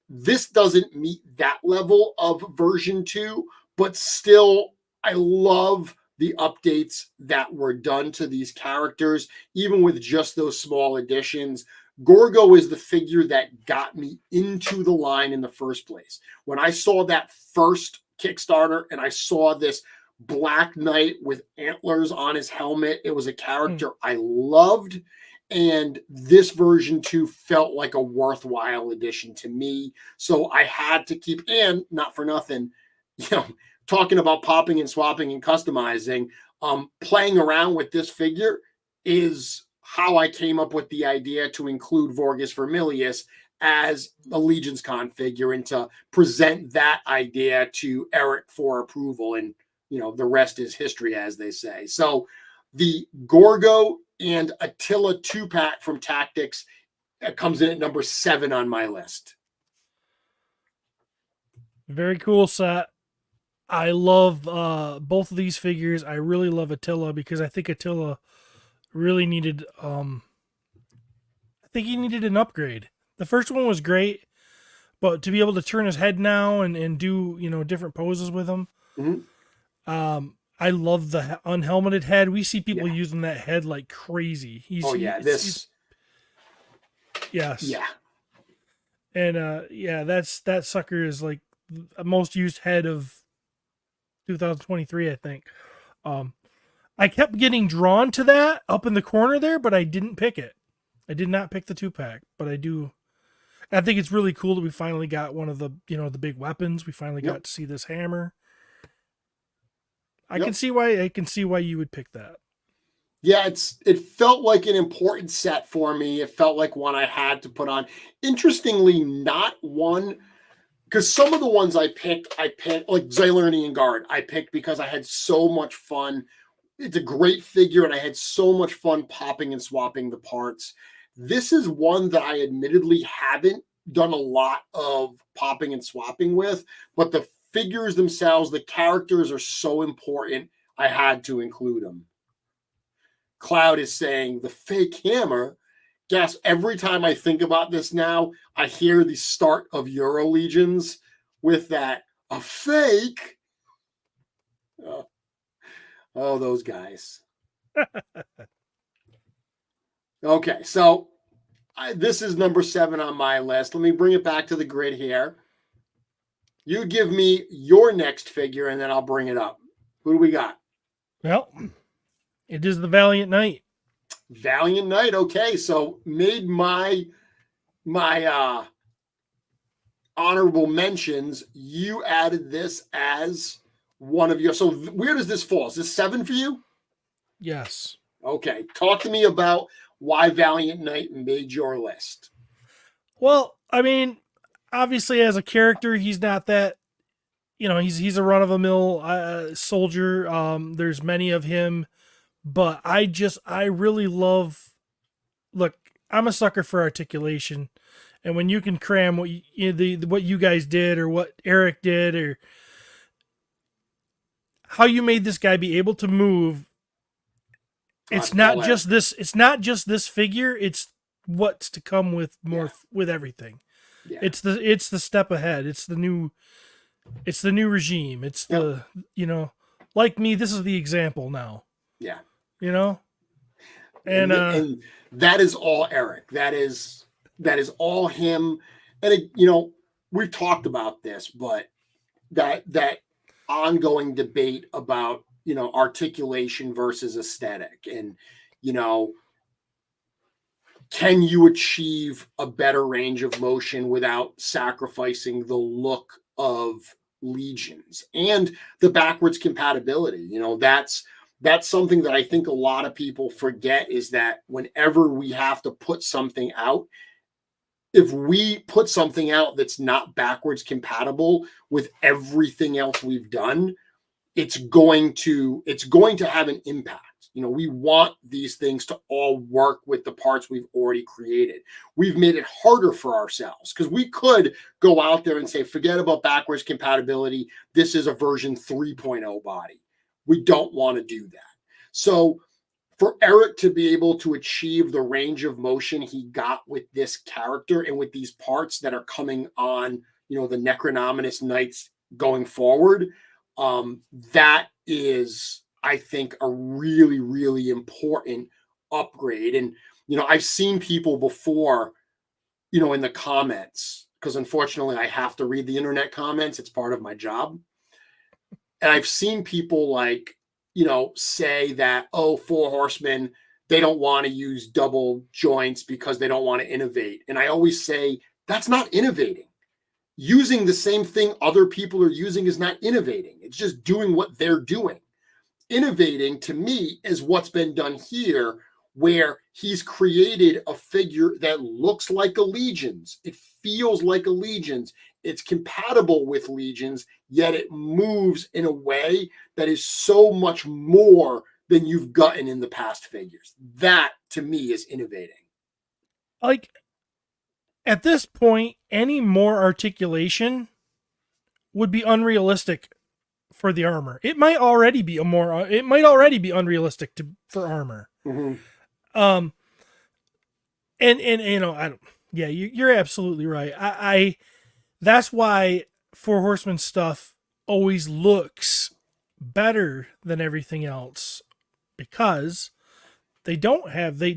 This doesn't meet that level of version 2, but still, I love the updates that were done to these characters, even with just those small additions. Gorgo is the figure that got me into the line in the first place. When I saw that first Kickstarter and I saw this Black Knight with antlers on his helmet, it was a character I loved, and this version 2 felt like a worthwhile addition to me, so I had to keep, and not for nothing, talking about popping and swapping and customizing, playing around with this figure is how I came up with the idea to include Vorgus Vermilius as a Legions Con figure and to present that idea to Eric for approval. And the rest is history, as they say. So the Gorgo and Attila 2-pack from Tactics comes in at number 7 on my list. Very cool set. I love both of these figures. I really love Attila because I think Attila really needed I think he needed an upgrade. The first one was great, but to be able to turn his head now and do, different poses with him. Mm-hmm. I love the unhelmeted head. We see people using that head like crazy. Yes. Yeah. And that sucker is like the most used head of 2023, I think. I kept getting drawn to that up in the corner there, but I didn't pick it. I did not pick the 2-pack, but I do. I think it's really cool that we finally got one of the, the big weapons. We finally got to see this hammer. I can see why you would pick that. Yeah, it felt like an important set for me. It felt like one I had to put on. Interestingly, not one, because some of the ones I picked like Xylernian Guard, I picked because I had so much fun. It's a great figure, and I had so much fun popping and swapping the parts. This is one that I admittedly haven't done a lot of popping and swapping with, but the figures themselves, the characters are so important, I had to include them. Cloud is saying the fake hammer. Guess every time I think about this now, I hear the start of Euro Legions with that a fake. Oh, those guys. Okay, so this is number 7 on my list. Let me bring it back to the grid here. You give me your next figure, and then I'll bring it up. Who do we got? Well, it is the Valiant Knight. Valiant Knight. Okay, so made my honorable mentions. You added this as one of your. So where does this fall? Is this 7 for you? Yes. Okay, talk to me about why Valiant Knight made your list. Well, I mean, obviously as a character, he's not that. He's a run of the mill soldier. There's many of him, but I really love. Look, I'm a sucker for articulation, and when you can cram what what you guys did or what Eric did or how you made this guy be able to move, it's not just this. It's not just this figure. It's what's to come with more with everything. Yeah. It's the step ahead. It's the new regime. It's the like me. This is the example now. Yeah. And and that is all Eric. That is all him. And we've talked about this, but that ongoing debate about articulation versus aesthetic, and you know can you achieve a better range of motion without sacrificing the look of legions and the backwards compatibility? That's something that I think a lot of people forget, is that whenever we have to put something out, if we put something out that's not backwards compatible with everything else we've done, it's going to have an impact. We want these things to all work with the parts we've already created. We've made it harder for ourselves, because we could go out there and say, forget about backwards compatibility. This is a version 3.0 body. We don't want to do that. So for Eric to be able to achieve the range of motion he got with this character and with these parts that are coming on, the Necronominous Knights going forward, that is, I think, a really, really important upgrade. And, I've seen people before, in the comments, because unfortunately I have to read the internet comments. It's part of my job. And I've seen people say that, oh, Four Horsemen, they don't want to use double joints because they don't want to innovate. And I always say, that's not innovating. Using the same thing other people are using is not innovating. It's just doing what they're doing. Innovating, to me, is what's been done here, where he's created a figure that looks like a Legions. It feels like a Legions. It's compatible with Legions, yet it moves in a way that is so much more than you've gotten in the past figures. That, to me, is innovating. like, at this point, any more articulation would be unrealistic for the armor. It might already be unrealistic for armor. Mm-hmm. And I don't. Yeah, you're absolutely right. I that's why Four Horsemen stuff always looks better than everything else, because they don't have the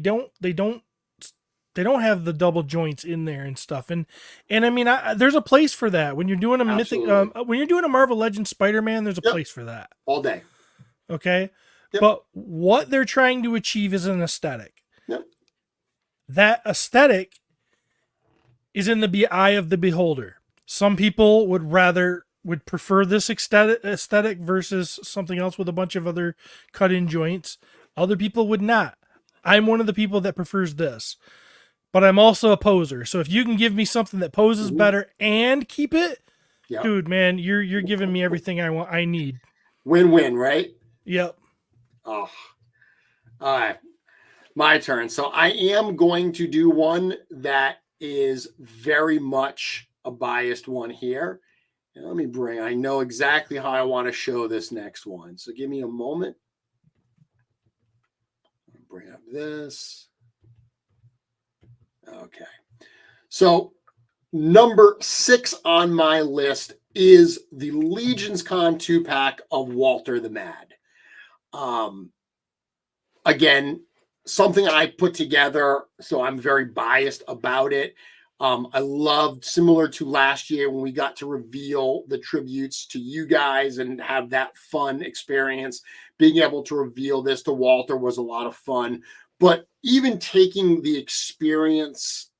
double joints in there and stuff. And I mean, there's a place for that when you're doing a Absolutely. when you're doing a Marvel Legends Spider-Man. There's a Yep. place for that All day. Okay. Yep. But what they're trying to achieve is an aesthetic. Yep. That aesthetic is in the eye of the beholder. Some people would prefer this aesthetic versus something else with a bunch of other cut-in joints. Other people would not. I'm one of the people that prefers this. But I'm also a poser. So if you can give me something that poses better and keep it, Yep. dude, man, you're giving me everything I need. Win-win, right? Yep. Oh. All right. My turn. So I am going to do one that is very much a biased one here. And I know exactly how I want to show this next one. So give me a moment. I'll bring up this. Okay. So number 6 on my list is the Legions Con 2-pack of Walter the Mad. Again, something I put together, so I'm very biased about it. I loved, similar to last year when we got to reveal the tributes to you guys and have that fun experience, being able to reveal this to Walter was a lot of fun. But even taking the experience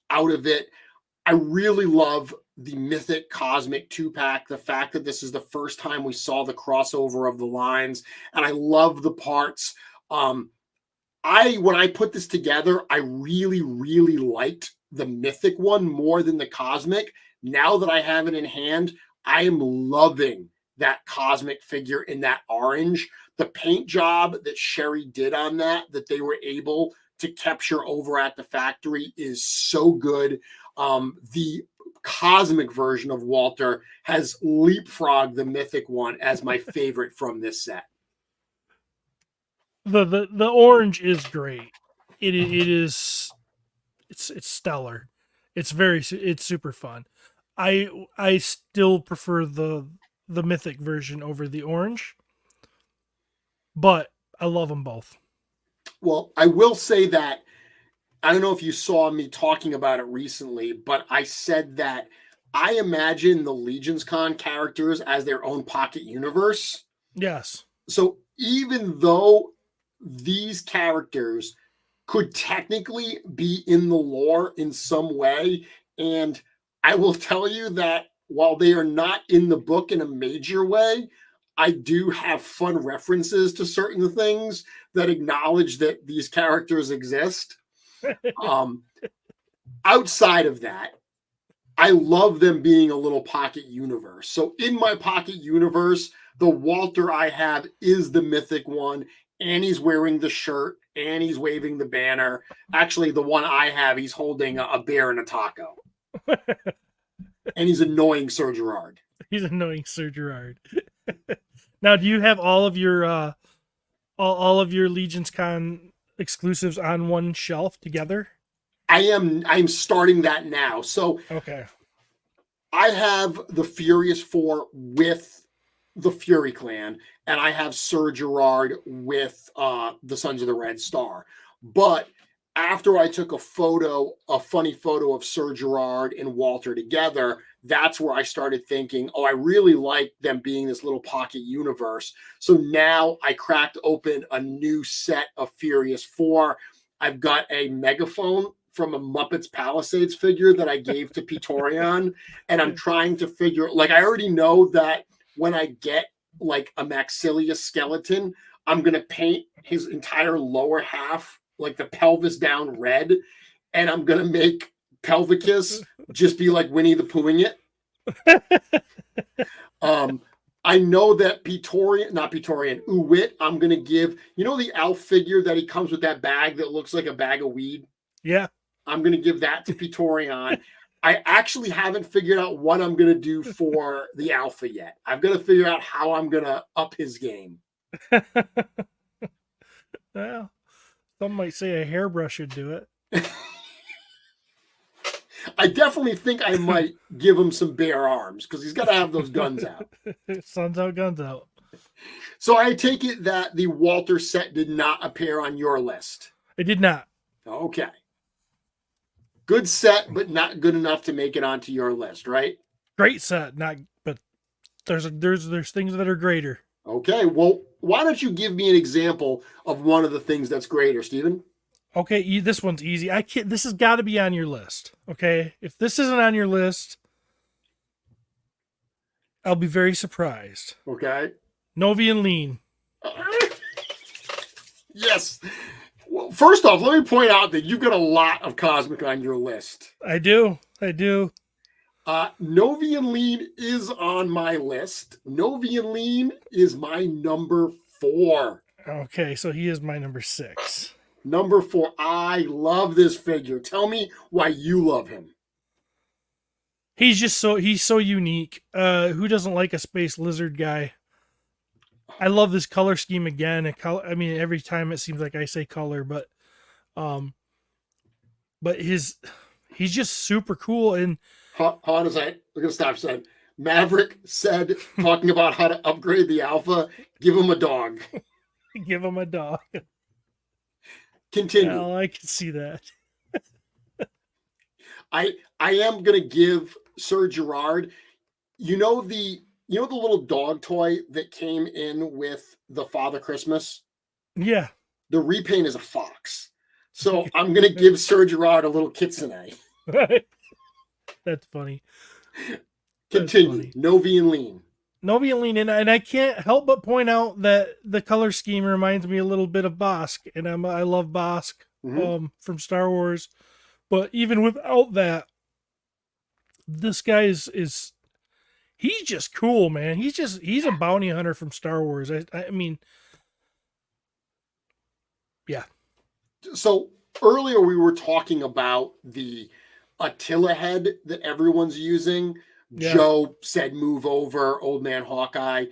out of it, I really love the Mythic Cosmic 2-pack, the fact that this is the first time we saw the crossover of the lines, and I love the parts. When I put this together, I really, really liked the Mythic one more than the Cosmic. Now that I have it in hand, I am loving that Cosmic figure in that orange. The paint job that Sherry did on that they were able to capture over at the factory is so good. The Cosmic version of Walter has leapfrogged the Mythic one as my favorite from this set. The orange is great. It's stellar. It's super fun. I still prefer the Mythic version over the orange, but I love them both. Well, I will say that I don't know if you saw me talking about it recently, but I said that I imagine the Legions Con characters as their own pocket universe. Yes. So even though these characters could technically be in the lore in some way, and I will tell you that while they are not in the book in a major way, I do have fun references to certain things that acknowledge that these characters exist. Um, Outside of that, I love them being a little pocket universe. So in my pocket universe, the Walter I have is the mythic one, and he's wearing the shirt and he's waving the banner. Actually, the one I have, he's holding a bear and a taco, and he's annoying Sir Gerard. He's annoying Sir Gerard. Now, do you have all of your all of your Legions Con exclusives on one shelf together? I'm starting that now. So Okay. I have the Furious Four with the Fury Clan, and I have Sir Gerard with the Sons of the Red Star. But after I took a funny photo of Sir Gerard and Walter together, that's where I started thinking, oh, I really like them being this little pocket universe. So now I cracked open a new set of Furious Four. I've got a megaphone from a Muppets Palisades figure that I gave to Pitorion, and I'm trying to figure, like, I already know that when I get like a Maxilius skeleton, I'm gonna paint his entire lower half, like the pelvis down, red, and I'm gonna make Pelvicus just be like Winnie the Poohing it. I know that Uwit, I'm gonna give, the elf figure that he comes with, that bag that looks like a bag of weed. Yeah. I'm going to give that to Pitorion. I actually haven't figured out what I'm going to do for the alpha yet. I've got to figure out how I'm going to up his game. Well, some might say a hairbrush should do it. I definitely think I might give him some bare arms because he's got to have those guns out. Sun's out, guns out. So I take it that the Walter set did not appear on your list. It did not. Okay. Good set, but not good enough to make it onto your list, right? Great set, not, but there's things that are greater. Okay, well, why don't you give me an example of one of the things that's greater, Stephen? Okay, this one's easy. I can't. This has got to be on your list. Okay, if this isn't on your list, I'll be very surprised. Okay. Novian Lean. Yes. Well, first off, let me point out that you've got a lot of Cosmic on your list. I do. Novian Lean is on my list. Novian Lean is my number 4. Okay, so he is my number 6. Number 4. I love this figure. Tell me why you love him. He's so unique. Who doesn't like a space lizard guy? I love this color scheme again. Every time it seems like I say color, but he's just super cool. And Hold on a second. We're gonna stop. Said Maverick said, talking about how to upgrade the alpha. Give him a dog. Give him a dog. Continue. Well, I can see that. I am gonna give Sir Gerard. You know the little dog toy that came in with the Father Christmas? Yeah. The repaint is a fox. So I'm going to give Sir Gerard a little kitsune. That's funny. Continue. Novian Lean. Novian Lean. And I can't help but point out that the color scheme reminds me a little bit of Bosk. And I love Bosk from Star Wars. But even without that, this guy is he's just cool, man. He's a bounty hunter from Star Wars. I mean, yeah. So earlier we were talking about the Attila head that everyone's using. Yeah. Joe said, move over, old man Hawkeye.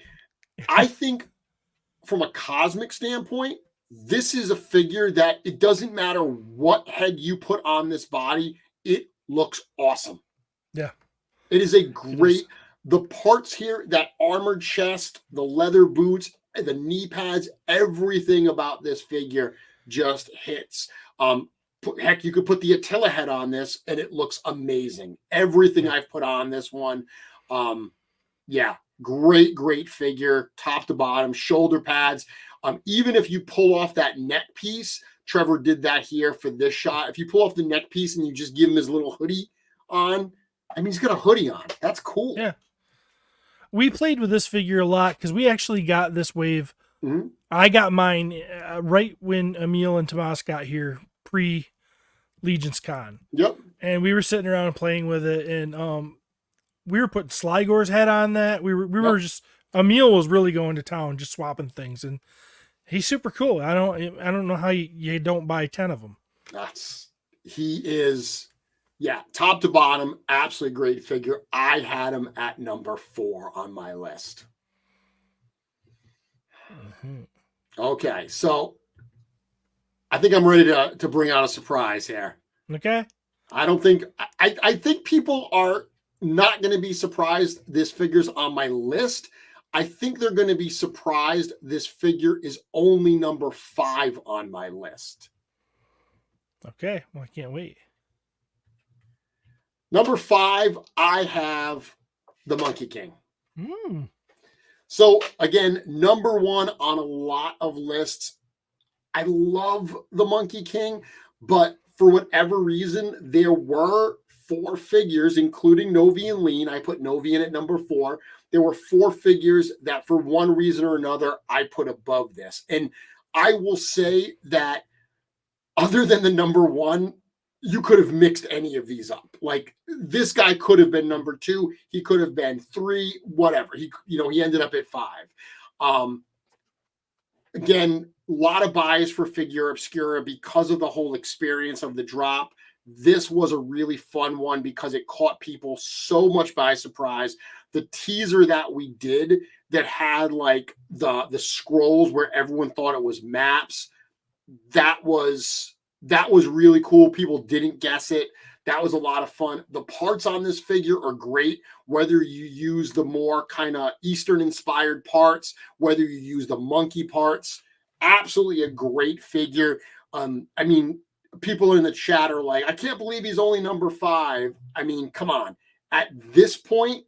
I think from a cosmic standpoint, this is a figure that it doesn't matter what head you put on this body, it looks awesome. Yeah. It is a great... The parts here, that armored chest, the leather boots, the knee pads, everything about this figure just hits. Heck, you could put the Attila head on this and it looks amazing. Everything I've put on this one. Yeah, great figure, top to bottom, shoulder pads. Even if you pull off that neck piece, Trevor did that here for this shot. If you pull off the neck piece and you just give him his little hoodie on, I mean, he's got a hoodie on. That's cool. Yeah. We played with this figure a lot because we actually got this wave. Mm-hmm. I got mine right when Emil and Tomas got here, pre-Legions Con. Yep. And we were sitting around and playing with it, and we were putting Sligore's head on that. We were just, Emil was really going to town, just swapping things, and he's super cool. I don't know how you don't buy 10 of them. He is, top to bottom, absolutely great figure. I had him at number 4 on my list. Mm-hmm. Okay, so I think I'm ready to bring out a surprise here. Okay. I think people are not going to be surprised this figure's on my list. I think they're going to be surprised this figure is only number 5 on my list. Okay, well, I can't wait. Number 5, I have the Monkey King. Mm. So again, number 1 on a lot of lists. I love the Monkey King, but for whatever reason, there were 4 figures, including Novi and Lean. I put Novi in at number 4. There were 4 figures that for one reason or another, I put above this. And I will say that other than the number 1, you could have mixed any of these up. Like, this guy could have been number 2. He could have been 3, whatever. He ended up at 5. Again, a lot of buys for Figure Obscura because of the whole experience of the drop. This was a really fun one because it caught people so much by surprise. The teaser that we did that had like the scrolls where everyone thought it was maps, that was really cool. People didn't guess it. That was a lot of fun. The parts on this figure are great, whether you use the more kind of Eastern inspired parts, whether you use the monkey parts. Absolutely a great figure. I mean, people in the chat are like, I can't believe he's only number 5. I mean, come on. At this point,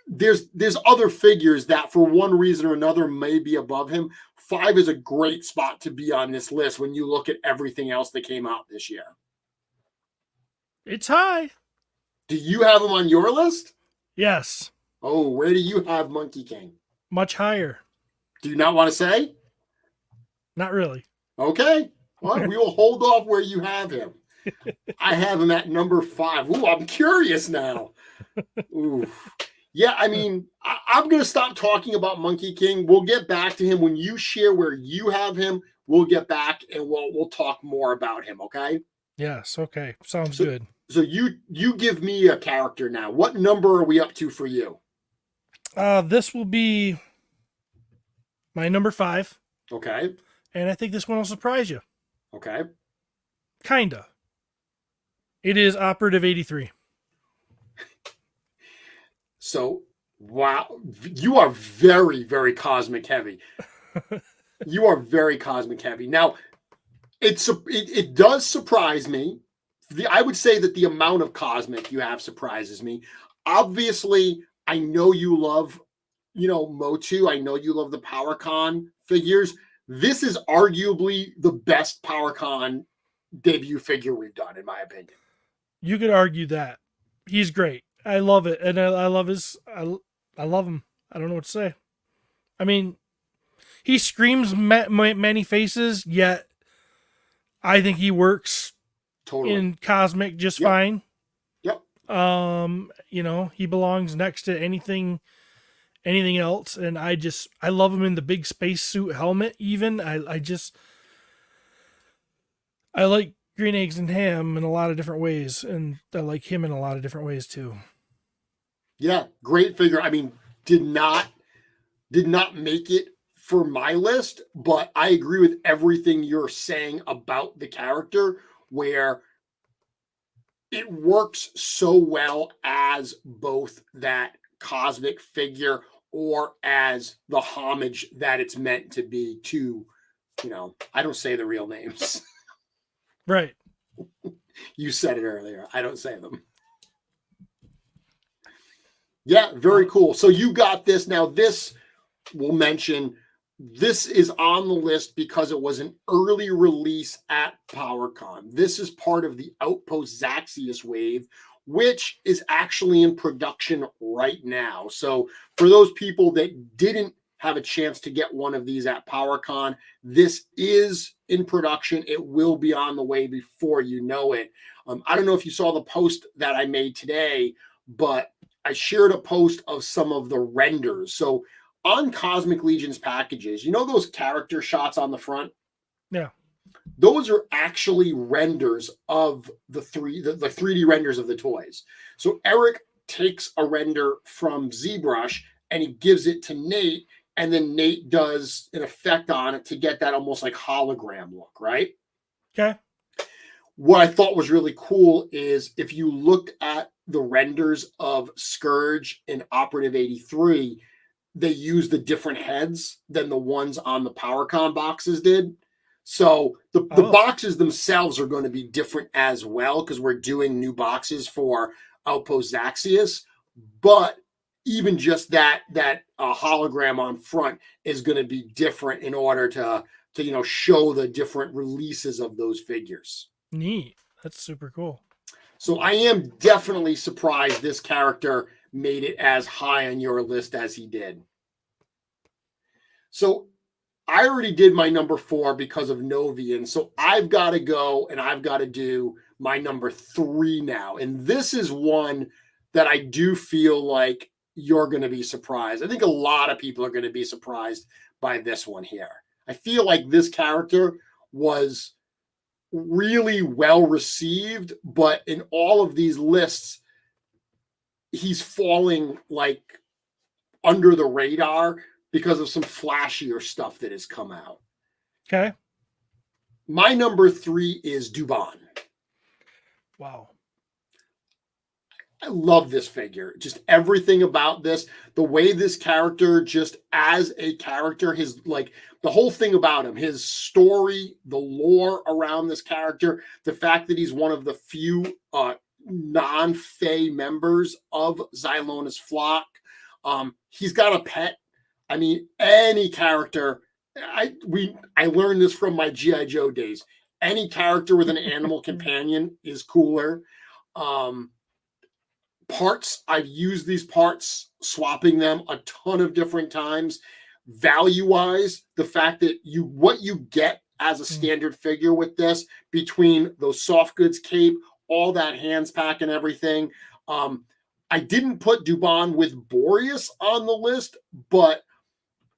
there's other figures that for one reason or another may be above him. 5 is a great spot to be on this list when you look at everything else that came out this year. It's high. Do you have him on your list? Yes. Oh, where do you have Monkey King? Much higher. Do you not want to say? Not really. Okay. Well, we will hold off where you have him. I have him at number 5. Ooh, I'm curious now. Ooh. Yeah, I mean, I'm going to stop talking about Monkey King. We'll get back to him when you share where you have him. We'll get back and we'll talk more about him, okay? Yes, okay. Sounds good. So you give me a character now. What number are we up to for you? This will be my number 5. Okay. And I think this one will surprise you. Okay. Kinda. It is Operative 83. So, wow. You are very, very cosmic heavy. You are very cosmic heavy. Now, it does surprise me. I would say that the amount of cosmic you have surprises me. Obviously, I know you love, Motu. I know you love the PowerCon figures. This is arguably the best PowerCon debut figure we've done, in my opinion. You could argue that. He's great. I love it. And I love I love him. I don't know what to say. I mean, he screams many faces, yet I think he works totally in cosmic just fine. Yep. He belongs next to anything else. And I love him in the big spacesuit helmet even. I like Green Eggs and Ham in a lot of different ways, and I like him in a lot of different ways too. Yeah, great figure. I mean, did not make it for my list, but I agree with everything you're saying about the character, where it works so well as both that cosmic figure or as the homage that it's meant to be to I don't say the real names. Right. You said it earlier. I don't say them. Yeah, very cool. So you got this. Now, this we'll mention. This is on the list because it was an early release at PowerCon. This is part of the Outpost Zaxius wave, which is actually in production right now. So for those people that didn't have a chance to get one of these at PowerCon, this is in production. It will be on the way before you know it. I don't know if you saw the post that I made today, but I shared a post of some of the renders. So on Cosmic Legions packages, those character shots on the front? Yeah. Those are actually renders of the 3D renders of the toys. So Eric takes a render from ZBrush and he gives it to Nate, and then Nate does an effect on it to get that almost like hologram look, right? Okay. What I thought was really cool is if you looked at the renders of Scourge in Operative 83, they use the different heads than the ones on the PowerCon boxes did. So the boxes themselves are going to be different as well because we're doing new boxes for Outpost Zaxius. But even just that hologram on front is going to be different in order to show the different releases of those figures. Neat. That's super cool. So I am definitely surprised this character made it as high on your list as he did. So I already did my number 4 because of Novian. So I've got to go and I've got to do my number 3 now. And this is one that I do feel like you're going to be surprised. I think a lot of people are going to be surprised by this one here. I feel like this character was really well received, but in all of these lists, he's falling like under the radar because of some flashier stuff that has come out. Okay. My number 3 is Dubon. Wow. I love this figure. Just everything about this, the way this character just as a character, his like the whole thing about him, his story, the lore around this character, the fact that he's one of the few non-Fey members of Xylona's flock. He's got a pet. I mean, any character. I learned this from my G.I. Joe days. Any character with an animal companion is cooler. Parts, I've used these parts, swapping them a ton of different times. Value-wise, the fact that what you get as a standard figure with this, between those soft goods cape, all that hands pack and everything. I didn't put Dubon with Boreas on the list, but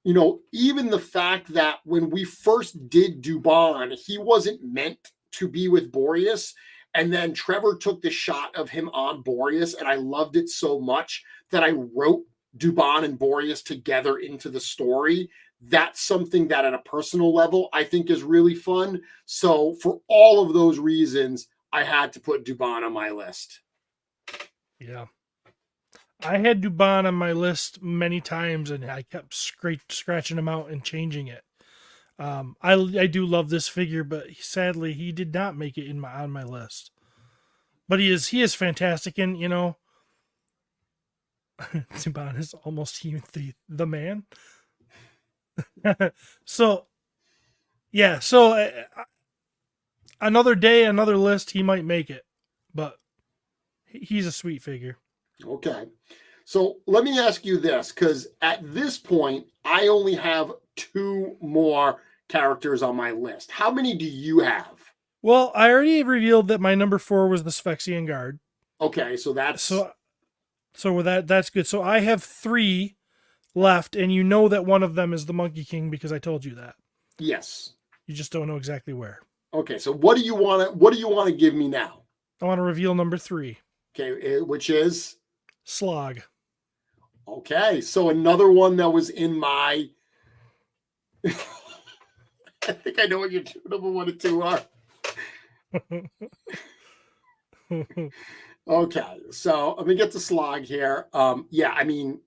even the fact that when we first did Dubon, he wasn't meant to be with Boreas. And then Trevor took the shot of him on Boreas, and I loved it so much that I wrote Dubon and Boreas together into the story. That's something that at a personal level, I think is really fun. So for all of those reasons, I had to put Dubon on my list. Yeah. I had Dubon on my list many times, and I kept scratching him out and changing it. I do love this figure, but sadly he did not make it on my list. But he is fantastic, and Dubon is almost the man. So yeah, another day, another list, he might make it, but he's a sweet figure. Okay. So let me ask you this, because at this point, I only have 2 more characters on my list. How many do you have? Well, I already revealed that my number 4 was the Sphyxian Guard. Okay, so that's... So with that's good. So I have 3 left, and you know that one of them is the Monkey King because I told you that. Yes. You just don't know exactly where. Okay, so what do you want to give me now? I want to reveal number 3. Okay, which is Slog. Okay, so another one that was in my I think I know what your number 1 and 2 are. Okay, so let me get the Slog here. Yeah, I mean,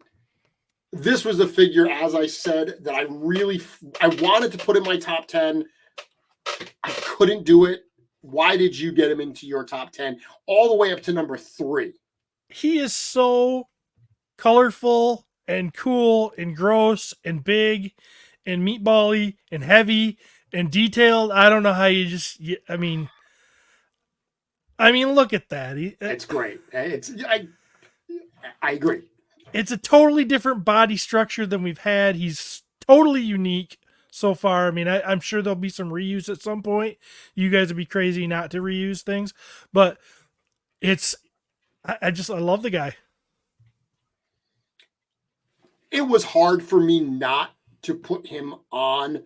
this was the figure, as I said, that I wanted to put in my top 10. I couldn't do it. Why did you get him into your top 10 all the way up to number 3? He is so colorful and cool and gross and big and meatbally and heavy and detailed. I don't know how you just. I mean, look at that. It's great. I agree. It's a totally different body structure than we've had. He's totally unique so far. I mean, I'm sure there'll be some reuse at some point. You guys would be crazy not to reuse things, but I love the guy. It was hard for me not to put him on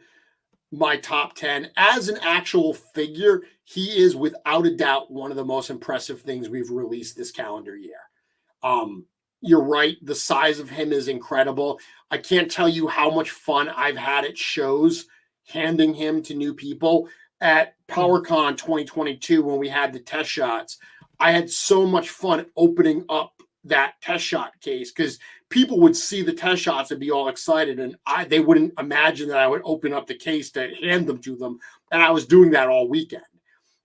my top 10 as an actual figure. He is without a doubt one of the most impressive things we've released this calendar year. You're right. The size of him is incredible. I can't tell you how much fun I've had at shows handing him to new people. At PowerCon 2022, when we had the test shots, I had so much fun opening up that test shot case because people would see the test shots and be all excited, and they wouldn't imagine that I would open up the case to hand them to them. And I was doing that all weekend.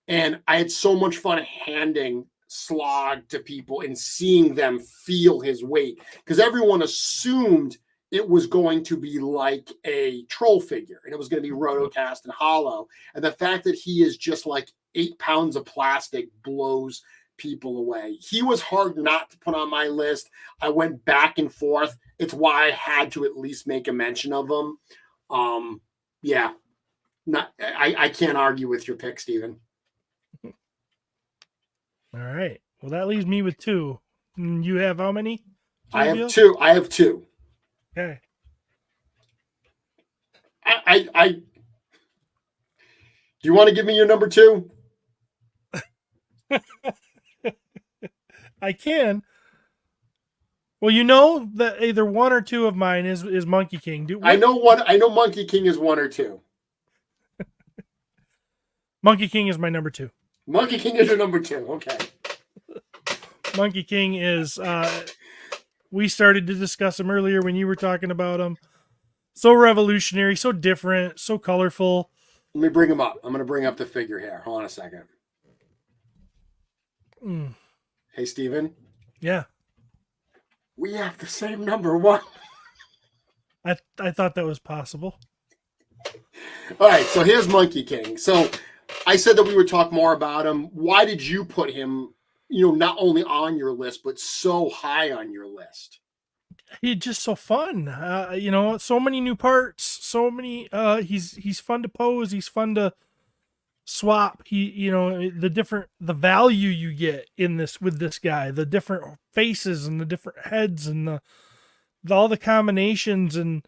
And I had so much fun handing Slog to people and seeing them feel his weight, because everyone assumed it was going to be like a troll figure and it was going to be rotocast and hollow. And the fact that he is just like 8 pounds of plastic blows people away. He was hard not to put on my list. I went back and forth. It's why I had to at least make a mention of him. I can't argue with your pick, Steven. All right. Well, that leaves me with 2. You have how many? I have 2. Okay. Do you want to give me your number 2? I can. Well, you know that either 1 or 2 of mine is Monkey King. I know Monkey King is 1 or 2. Monkey King is my number 2. Monkey King is your number 2. Okay. Monkey King is. We started to discuss him earlier when you were talking about him. So revolutionary, so different, so colorful. Let me bring him up. I'm going to bring up the figure here. Hold on a second. Hey, Steven. Yeah. We have the same number 1. I thought that was possible. All right, so here's Monkey King. So I said that we would talk more about him. Why did you put him, not only on your list, but so high on your list? He's just so fun. So many new parts, so many, he's fun to pose. He's fun to swap. The value you get in this with this guy, the different faces and the different heads and all the combinations, and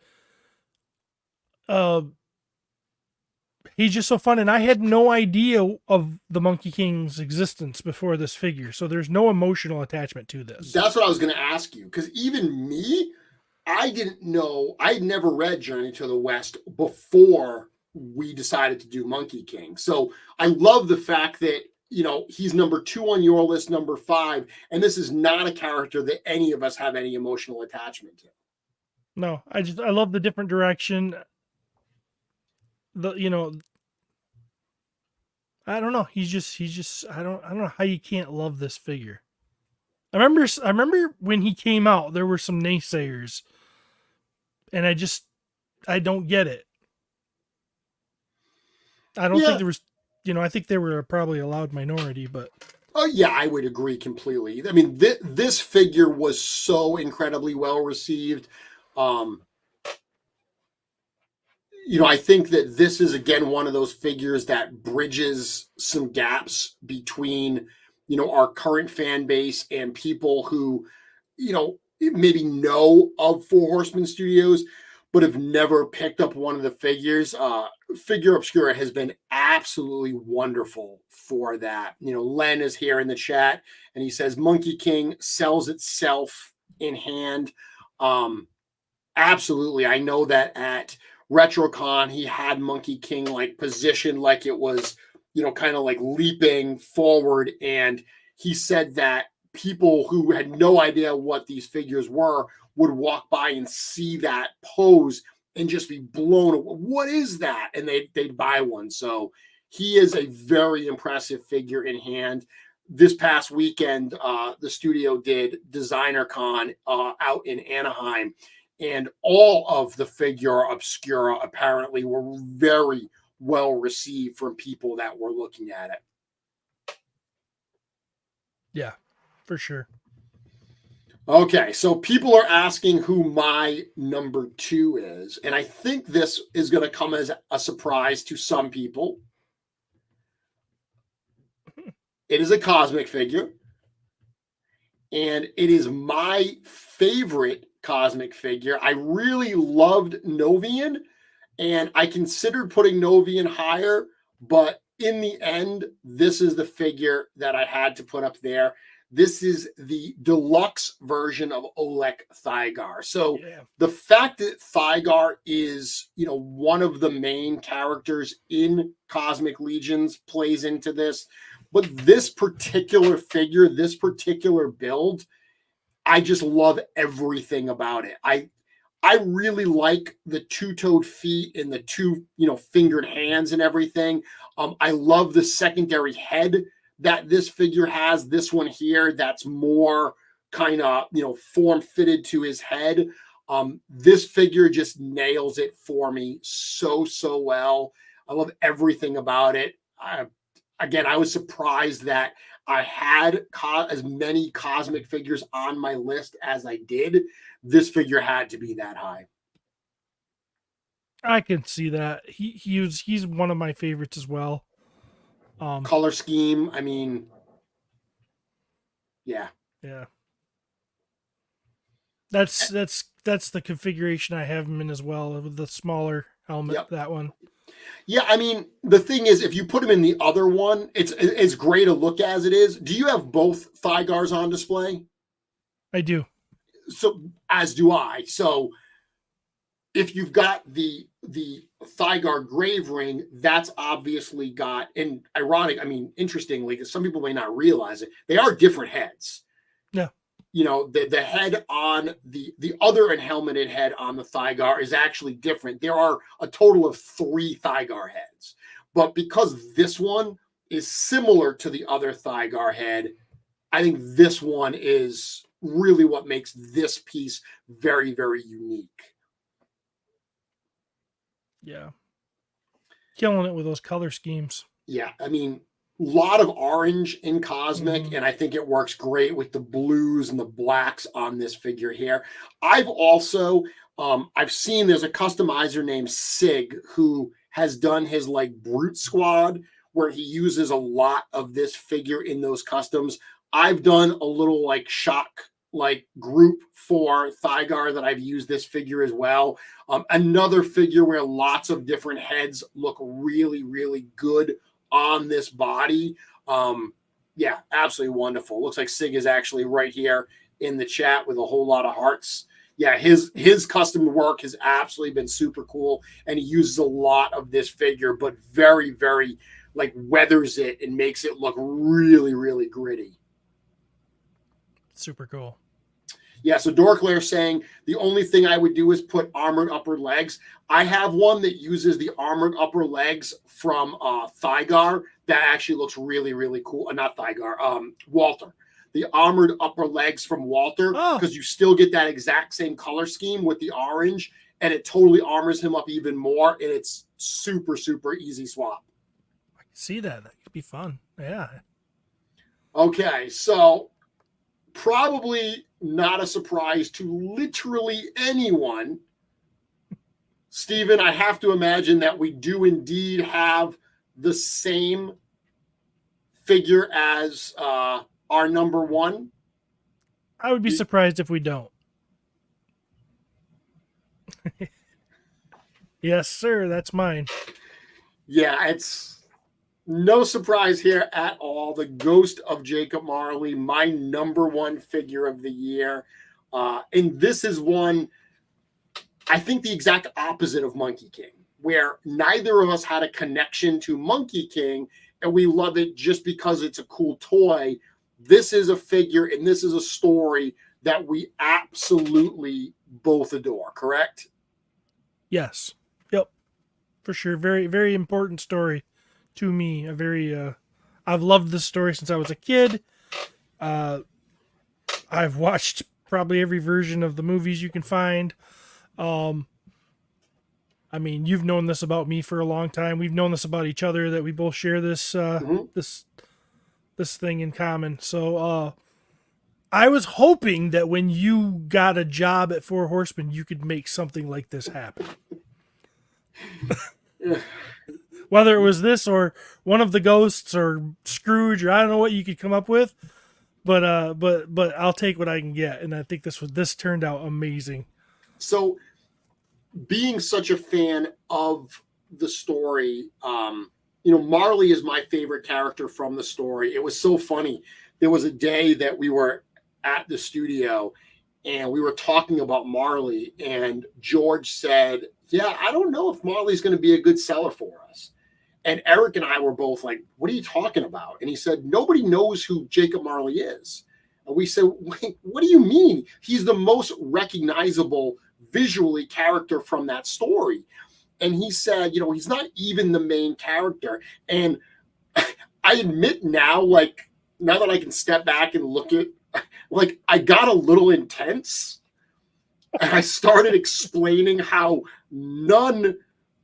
he's just so fun. And I had no idea of the Monkey King's existence before this figure, so there's no emotional attachment to this. That's what I was going to ask you, because even me, I didn't know. I'd never read Journey to the West before we decided to do Monkey King. So I love the fact that, he's number 2 on your list, number 5, and this is not a character that any of us have any emotional attachment to. No, I love the different direction. I don't know. He's just, I don't know how you can't love this figure. I remember when he came out, there were some naysayers, and I don't get it. I don't think there was, I think they were probably a loud minority, but. Oh yeah, I would agree completely. I mean, this figure was so incredibly well received. I think that this is, again, one of those figures that bridges some gaps between, our current fan base and people who, maybe know of Four Horsemen Studios, but have never picked up one of the figures. Figure Obscura has been absolutely wonderful for that. Len is here in the chat, and he says Monkey King sells itself in hand. Absolutely. I know that at RetroCon, he had Monkey King positioned like it was, kind of like leaping forward. And he said that people who had no idea what these figures were would walk by and see that pose and just be blown away. What is that? And they'd buy one. So he is a very impressive figure in hand. This past weekend, the studio did Designer Con out in Anaheim, and all of the figura obscura apparently were very well received from people that were looking at it. Yeah, for sure. Okay, so people are asking who my number 2 is, and I think this is going to come as a surprise to some people. It is a cosmic figure, and it is my favorite cosmic figure. I really loved Novian, and I considered putting Novian higher, but in the end, this is the figure that I had to put up there. This is the deluxe version of Olek Thygar. So the fact that Thygar is, one of the main characters in Cosmic Legions plays into this. But this particular figure, this particular build, I just love everything about it. I really like the two-toed feet and the two, fingered hands and everything. I love the secondary head that this figure has. This one here, that's more kind of, form fitted to his head. This figure just nails it for me so well. I love everything about it. Again, I was surprised that I had as many cosmic figures on my list as I did. This figure had to be that high. I can see that. He's one of my favorites as well. Color scheme, I mean, yeah. That's the configuration I have him in as well, with the smaller helmet. Yep. That one. Yeah, I mean, the thing is, if you put him in the other one, it's great to look as it is. Do you have both Thygars on display? I do. So, as do I. So, if you've got the Thygar grave ring, that's obviously got, and interestingly, because some people may not realize it, they are different heads. Yeah. The head on the other helmeted head on the Thygar is actually different. There are a total of 3 Thygar heads. But because this one is similar to the other Thygar head, I think this one is really what makes this piece very, very unique. Yeah. Killing it with those color schemes. Yeah, I mean, a lot of orange in Cosmic, and I think it works great with the blues and the blacks on this figure here. I've also, I've seen there's a customizer named Sig who has done his Brute Squad, where he uses a lot of this figure in those customs. I've done a little shock group for Thygar that I've used this figure as well. Another figure where lots of different heads look really, really good on this body. Yeah, absolutely wonderful. Looks like Sig is actually right here in the chat with a whole lot of hearts. Yeah, his custom work has absolutely been super cool, and he uses a lot of this figure, but very, very weathers it and makes it look really, really gritty. Super cool. Yeah, so Dorclair saying the only thing I would do is put armored upper legs. I have one that uses the armored upper legs from Thygar that actually looks really, really cool. Not Thygar, Walter. The armored upper legs from Walter, because you still get that exact same color scheme with the orange, and it totally armors him up even more, and it's super, super easy swap. I can see that. That could be fun. Yeah. Okay, so probably not a surprise to literally anyone. Stephen, I have to imagine that we do indeed have the same figure as our number 1. I would be surprised if we don't. Yes, sir. That's mine. Yeah, it's no surprise here at all. The Ghost of Jacob Marley, my number 1 figure of the year. And this is one, I think, the exact opposite of Monkey King, where neither of us had a connection to Monkey King, and we love it just because it's a cool toy. This is a figure, and this is a story that we absolutely both adore, correct? Yes. Yep. For sure. Very, very important story to me. A very, I've loved this story since I was a kid. Uh, I've watched probably every version of the movies you can find. Um, I mean, you've known this about me for a long time. We've known this about each other, that we both share this Mm-hmm. this thing in common. So I was hoping that when you got a job at Four Horsemen, you could make something like this happen. Whether it was this or one of the ghosts or Scrooge, or I don't know what you could come up with, but I'll take what I can get, and I think this turned out amazing. So, being such a fan of the story, Marley is my favorite character from the story. It was so funny. There was a day that we were at the studio and we were talking about Marley, and George said, "Yeah, I don't know if Marley's going to be a good seller for us." And Eric and I were both like, "What are you talking about?" And he said, "Nobody knows who Jacob Marley is." And we said, "Wait, what do you mean? He's the most recognizable visually character from that story." And he said, he's not even the main character. And I admit now, now that I can step back and look at, I got a little intense, and I started explaining how none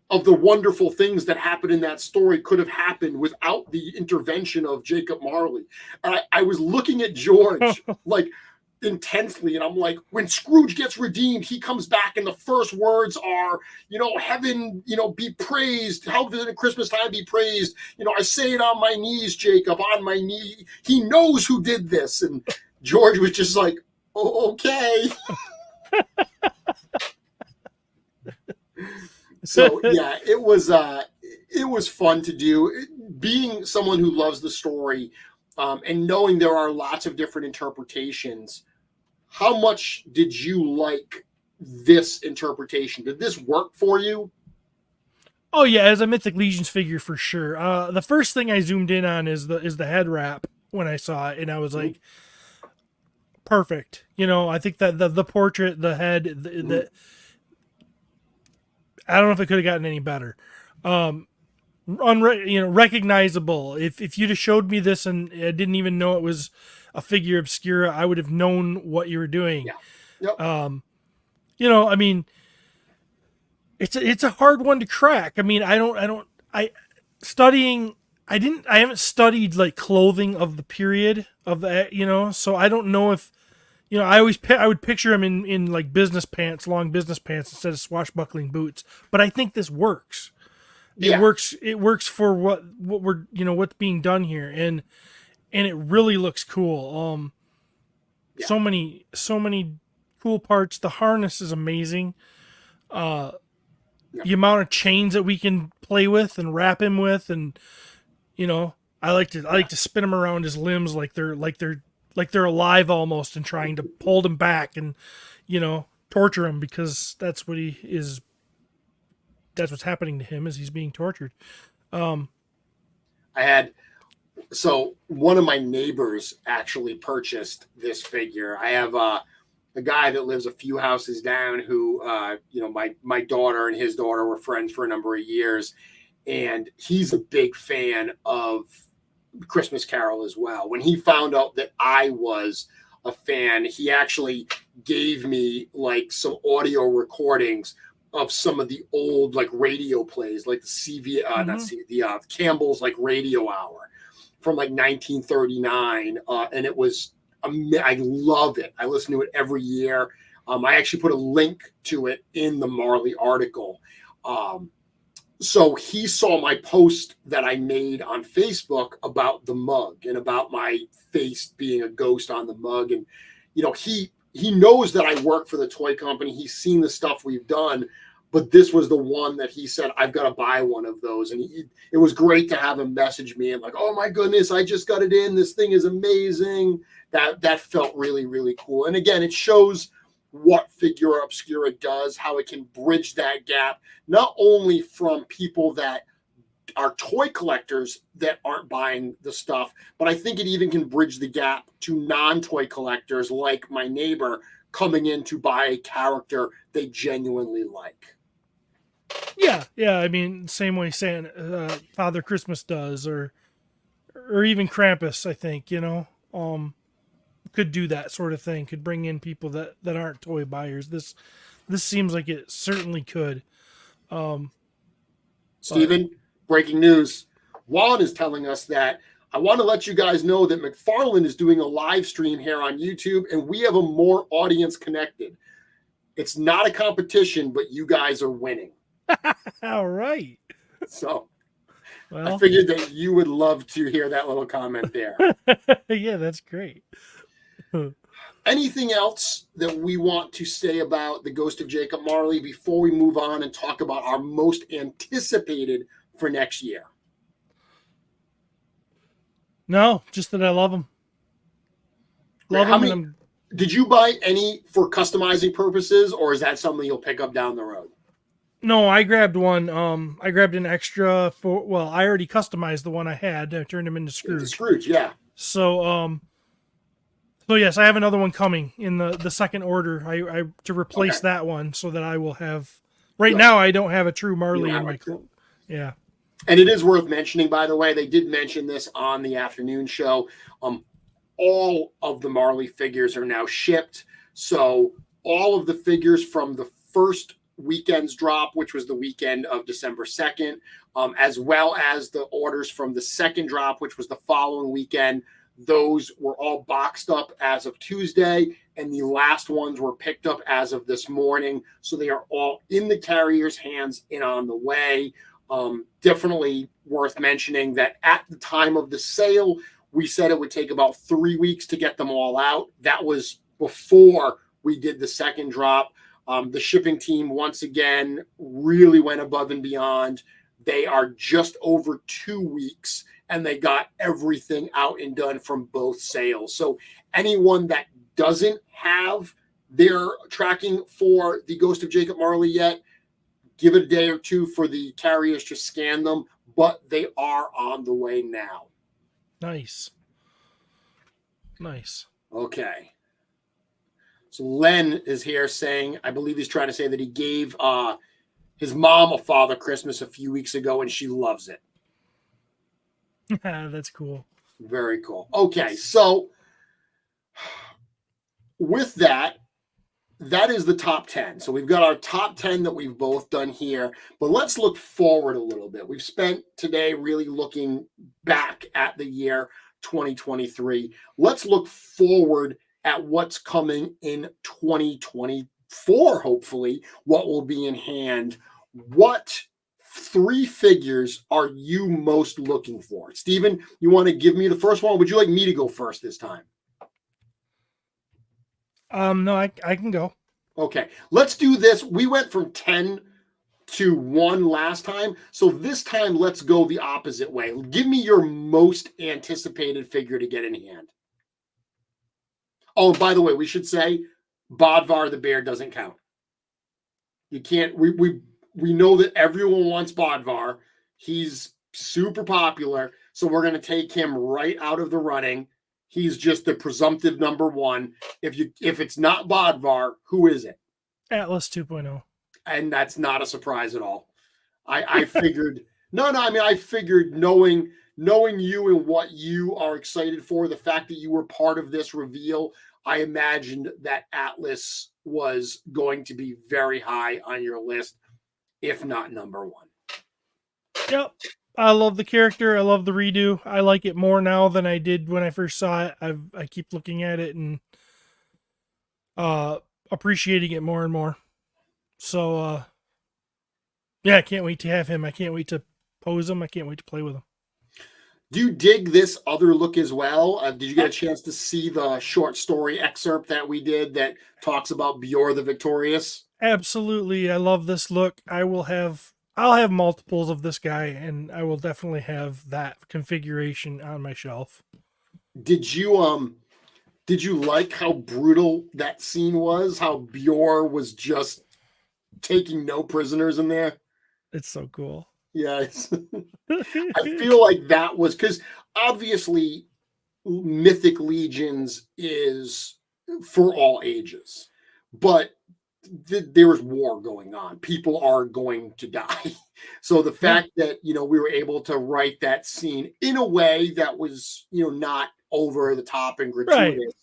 of the wonderful things that happened in that story could have happened without the intervention of Jacob Marley. And I was looking at George intensely, and I'm like, when Scrooge gets redeemed, he comes back, and the first words are, heaven, be praised, heaven at Christmas time be praised. I say it on my knees, Jacob, on my knee. He knows who did this. And George was just like, "Oh, okay." So yeah, it was fun to do. Being someone who loves the story, and knowing there are lots of different interpretations. How much did you like this interpretation? Did this work for you? Oh yeah, as a Mythic Legions figure for sure. The first thing I zoomed in on is the head wrap when I saw it, and I was like, perfect. I think that the portrait, the head, the I don't know if it could have gotten any better. Recognizable. If you'd have showed me this and I didn't even know it was a figure obscura, I would have known what you were doing. Yeah. Yep. I mean, it's a hard one to crack. I mean, I haven't studied like clothing of the period of the, so I don't know if, I would picture him in like business pants, long business pants instead of swashbuckling boots. But I think this works. Yeah. It works for what we're, what's being done here. And it really looks cool. So many cool parts. The harness is amazing. The amount of chains that we can play with and wrap him with, and I like to spin him around his limbs like they're alive almost, and trying to hold him back and torture him, because that's what he is. That's what's happening to him, as he's being tortured. So one of my neighbors actually purchased this figure. I have a guy that lives a few houses down who, my daughter and his daughter were friends for a number of years, and he's a big fan of Christmas Carol as well. When he found out that I was a fan, he actually gave me some audio recordings of some of the old radio plays, like the the Campbell's radio hour from 1939, and it was I love it. I listen to it every year. I actually put a link to it in the Marley article. So he saw my post that I made on Facebook about the mug and about my face being a ghost on the mug, and he knows that I work for the toy company. He's seen the stuff we've done, but this was the one that he said, "I've got to buy one of those." And it was great to have him message me and "Oh my goodness, I just got it in. This thing is amazing." That felt really, really cool. And again, it shows what Figura Obscura does, how it can bridge that gap, not only from people that toy collectors that aren't buying the stuff, but I think it even can bridge the gap to non-toy collectors like my neighbor coming in to buy a character they genuinely like. Yeah. I mean, same way Santa, Father Christmas does, or even Krampus. I think could do that sort of thing. Could bring in people that aren't toy buyers. This seems like it certainly could. Stephen, breaking news. Juan is telling us that I want to let you guys know that McFarlane is doing a live stream here on YouTube, and we have a more audience connected. It's not a competition, but you guys are winning. All right. So Well, I figured that you would love to hear that little comment there. yeah, that's great. Anything else that we want to say about the Ghost of Jacob Marley before we move on and talk about our most anticipated for next year? No, just that I love them. Love them, and did you buy any for customizing purposes, or is that something you'll pick up down the road? No, I grabbed one. I grabbed an extra for. Well, I already customized the one I had. I turned him into Scrooge. Scrooge, yeah. So yes, I have another one coming in the second order. I to replace that one, so that I will have. Right now, I don't have a true Marley in my. Yeah. And it is worth mentioning, by the way, they did mention this on the afternoon show. All of the Marley figures are now shipped. So all of the figures from the first weekend's drop, which was the weekend of December 2nd, as well as the orders from the second drop, which was the following weekend, those were all boxed up as of Tuesday, and the last ones were picked up as of this morning. So they are all in the carrier's hands and on the way. Definitely worth mentioning that at the time of the sale, we said it would take about 3 weeks to get them all out. That was before we did the second drop. The shipping team, once again, really went above and beyond. They are just over 2 weeks, and they got everything out and done from both sales. So anyone that doesn't have their tracking for the Ghost of Jacob Marley yet, give it a day or two for the carriers to scan them, but they are on the way now. Nice. Okay. So Len is here saying, I believe he's trying to say that he gave his mom a Father Christmas a few weeks ago, and she loves it. That's cool. Very cool. Okay, so with that is the top 10. So we've got our top 10 that we've both done here, but let's look forward a little bit. We've spent today really looking back at the year 2023. Let's look forward at what's coming in 2024, hopefully, what will be in hand. What 3 figures are you most looking for? Stephen, you want to give me the first one? Or would you like me to go first this time? No, I can go. Okay, let's do this. We went from 10 to 1 last time. So this time, let's go the opposite way. Give me your most anticipated figure to get in hand. Oh, and by the way, we should say Bodvar the bear doesn't count. You can't, we know that everyone wants Bodvar. He's super popular. So we're going to take him right out of the running. He's just the presumptive number 1. If it's not Bodvar, who is it? Atlas 2.0. And that's not a surprise at all. I figured I figured knowing you and what you are excited for, the fact that you were part of this reveal, I imagined that Atlas was going to be very high on your list, if not number 1. Yep. I love the character. I love the redo. I like it more now than I did when I first saw it. I keep looking at it and appreciating it more and more. So yeah, I can't wait to have him. I can't wait to pose him. I can't wait to play with him. Do you dig this other look as well? Did you get a chance to see the short story excerpt that we did that talks about Bjor the Victorious? Absolutely. I love this look. I'll have multiples of this guy, and I will definitely have that configuration on my shelf. Did you like how brutal that scene was? How Bjor was just taking no prisoners in there? It's so cool. Yes. I feel like that was because obviously Mythic Legions is for all ages, but there was war going on. People are going to die. So the Yeah. fact that, we were able to write that scene in a way that was, not over the top and Right. gratuitous,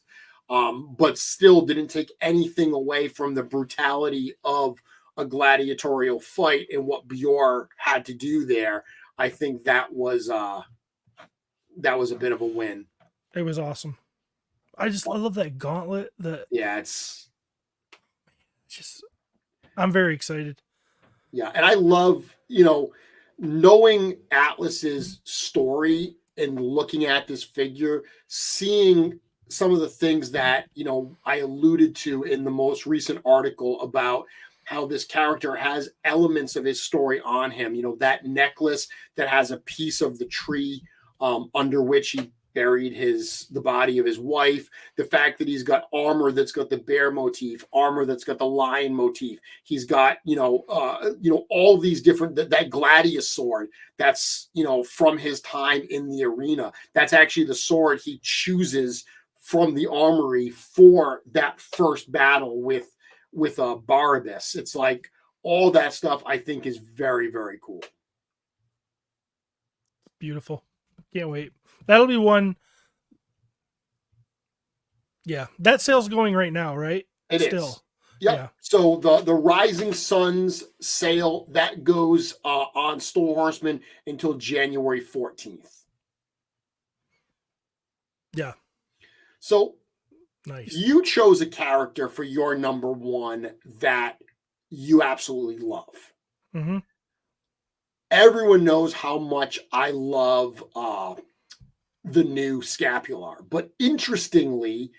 but still didn't take anything away from the brutality of a gladiatorial fight and what Bjor had to do there. I think that was a bit of a win. It was awesome. I love that gauntlet. Yeah, it's Just I'm very excited. Yeah, and I love, knowing Atlas's story and looking at this figure, seeing some of the things that, I alluded to in the most recent article about how this character has elements of his story on him. That necklace that has a piece of the tree under which he buried the body of his wife, the fact that he's got armor that's got the bear motif, armor that's got the lion motif, he's got all these different, that gladius sword that's from his time in the arena, that's actually the sword he chooses from the armory for that first battle with Barabbas. It's like all that stuff I think is very, very cool. Beautiful. Can't wait. That'll be one. Yeah, that sale's going right now, right? It Still. is. Yep. Yeah. So the Rising Suns sale that goes on Stone Horseman until January 14th. Yeah. So nice. You chose a character for your number one that you absolutely love. Mm-hmm. Everyone knows how much I love the new Scapular, but interestingly,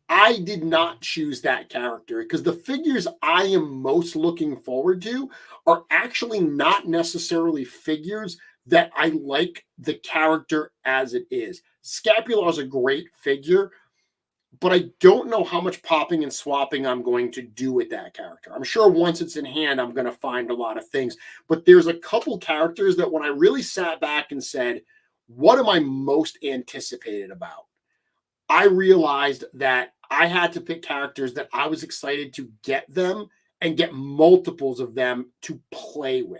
I did not choose that character because the figures I am most looking forward to are actually not necessarily figures that I like the character as it is. Scapular is a great figure, but I don't know how much popping and swapping I'm going to do with that character. I'm sure once it's in hand, I'm going to find a lot of things, but there's a couple characters that when I really sat back and said, what am I most anticipated about? I realized that I had to pick characters that I was excited to get them and get multiples of them to play with.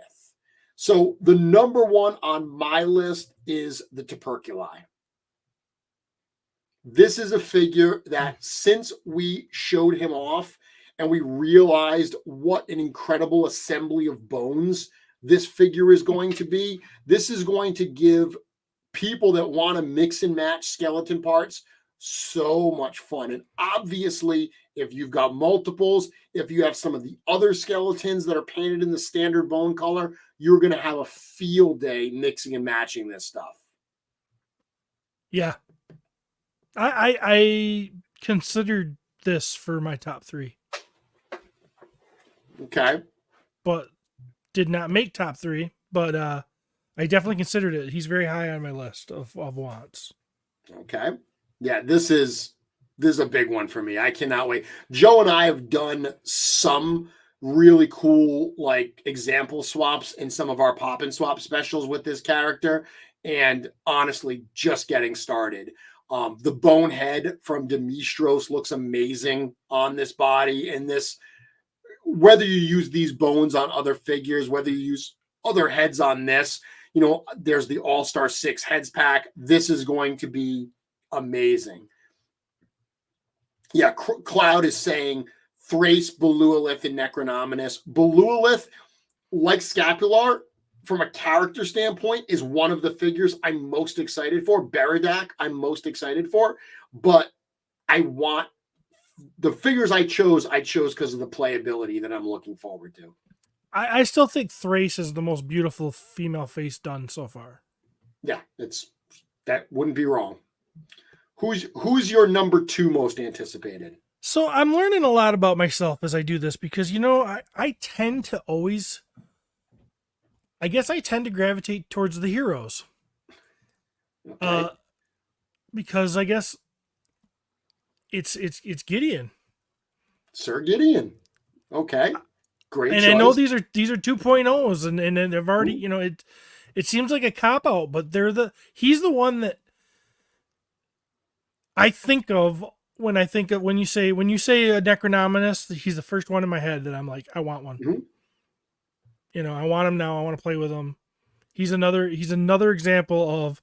So the number one on my list is the Tuberculi. This is a figure that since we showed him off and we realized what an incredible assembly of bones this figure is going to be, this is going to give people that want to mix and match skeleton parts so much fun. And obviously, if you've got multiples, if you have some of the other skeletons that are painted in the standard bone color, you're going to have a field day mixing and matching this stuff. Yeah. I considered this for my top 3. Okay. But did not make top 3, but I definitely considered it. He's very high on my list of wants. Okay. Yeah, this is a big one for me. I cannot wait. Joe and I have done some really cool like example swaps in some of our pop and swap specials with this character, and honestly, just getting started. The bonehead from Demistros looks amazing on this body, and this, whether you use these bones on other figures, whether you use other heads on this, there's the All-Star 6 heads pack. This is going to be amazing. Yeah, Cloud is saying Thrace, Belualith, and Necronominus. Belualith, like Scapular, from a character standpoint, is one of the figures I'm most excited for. Baradak, I'm most excited for. But I want the figures I chose because of the playability that I'm looking forward to. I still think Thrace is the most beautiful female face done so far. Yeah, that wouldn't be wrong. Who's your number 2 most anticipated? So I'm learning a lot about myself as I do this because, I tend to always, I guess I tend to gravitate towards the heroes. Okay. Because I guess it's Gideon. Sir Gideon. Okay. Great And choice. I know these are 2.0s and they've already, It seems like a cop out, but he's the one that I think of when you say a Necronominus, he's the first one in my head that I'm like, I want one. Mhm. I want him now. I want to play with him. He's another example of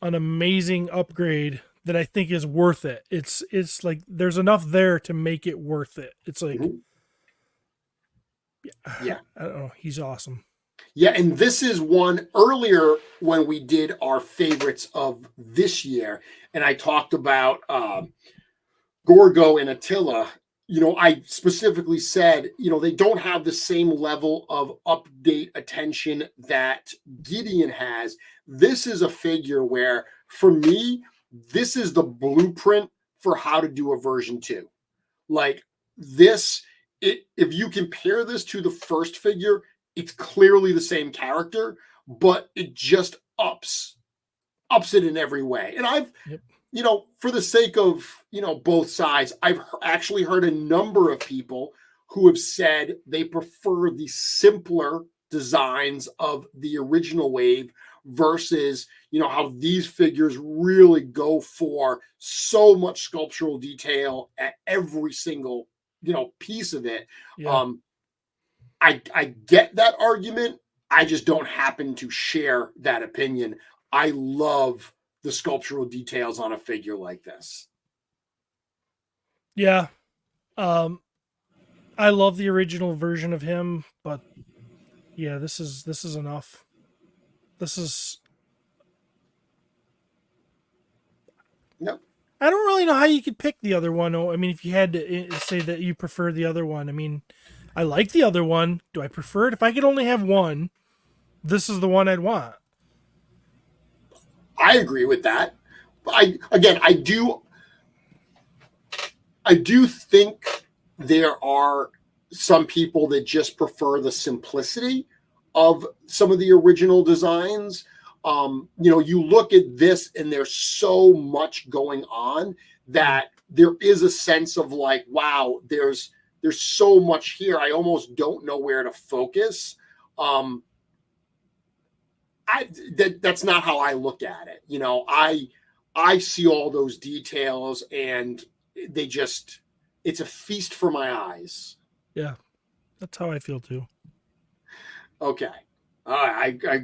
an amazing upgrade that I think is worth it. It's like there's enough there to make it worth it. It's like, Yeah. I don't know. He's awesome. Yeah, and this is one earlier when we did our favorites of this year, and I talked about Gorgo and Attila. I specifically said, they don't have the same level of update attention that Gideon has. This is a figure where, for me, this is the blueprint for how to do a version 2. Like this, if you compare this to the first figure, it's clearly the same character, but it just ups it in every way. And I've, for the sake of, both sides, I've actually heard a number of people who have said they prefer the simpler designs of the original wave versus, how these figures really go for so much sculptural detail at every single, piece of it. Yeah. I get that argument. I just don't happen to share that opinion. I love the sculptural details on a figure like this. Yeah. I love the original version of him, but yeah, this is enough. This is No. I don't really know how you could pick the other one. I mean, if you had to say that you prefer the other one, I mean, I like the other one. Do I prefer it? If I could only have one, this is the one I'd want. I agree with that. I do think there are some people that just prefer the simplicity of some of the original designs. You look at this and there's so much going on that there is a sense of like, wow, there's so much here. I almost don't know where to focus. That's not how I look at it. I see all those details and it's a feast for my eyes. Yeah, that's how I feel too. Okay.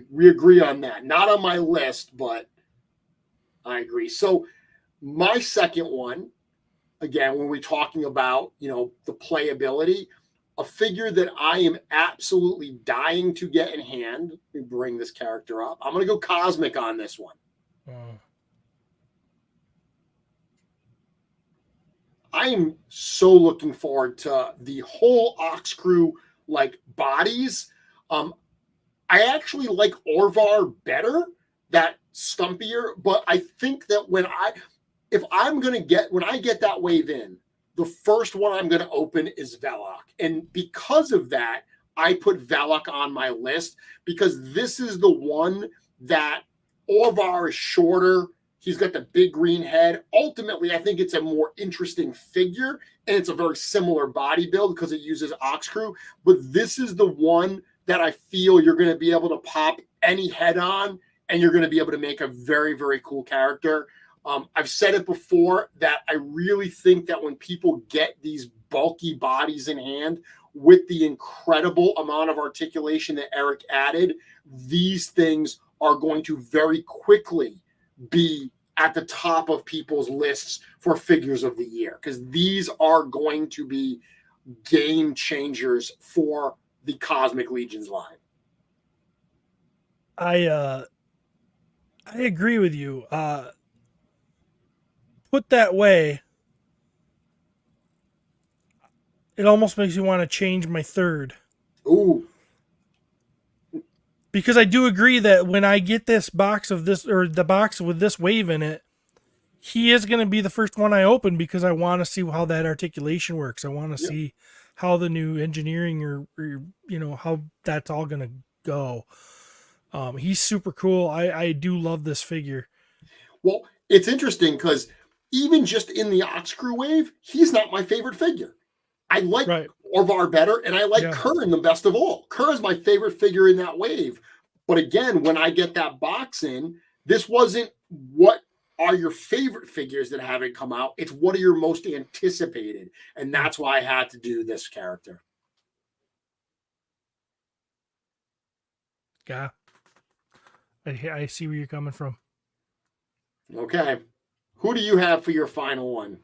We agree on that. Not on my list, but I agree. So my second one, again, when we're talking about, the playability, a figure that I am absolutely dying to get in hand. Let me bring this character up. I'm going to go cosmic on this one. I am so looking forward to the whole Ox Crew bodies. I actually like Orvar better, that stumpier, but I think that when I get that wave in, the first one I'm going to open is Velok. And because of that, I put Velok on my list because this is the one that Orvar is shorter. He's got the big green head. Ultimately, I think it's a more interesting figure, and it's a very similar body build because it uses Ox Crew. But this is the one that I feel you're going to be able to pop any head on, and you're going to be able to make a very, very cool character. I've said it before that I really think that when people get these bulky bodies in hand with the incredible amount of articulation that Eric added, these things are going to very quickly be at the top of people's lists for figures of the year because these are going to be game changers for the Cosmic Legions line. I agree with you. Put that way, it almost makes me want to change my third. Ooh. Because I do agree that when I get this box of this, or the box with this wave in it, he is going to be the first one I open because I want to see how that articulation works. I want to see how the new engineering or how that's all going to go. He's super cool. I do love this figure. Well, it's interesting because even just in the Ox Crew wave, he's not my favorite figure. I like Orvar better, and I like Kurn the best of all. Kurn is my favorite figure in that wave. But again, when I get that box in, this wasn't what are your favorite figures that haven't come out. It's what are your most anticipated. And that's why I had to do this character. Yeah. I see where you're coming from. Okay. Who do you have for your final one?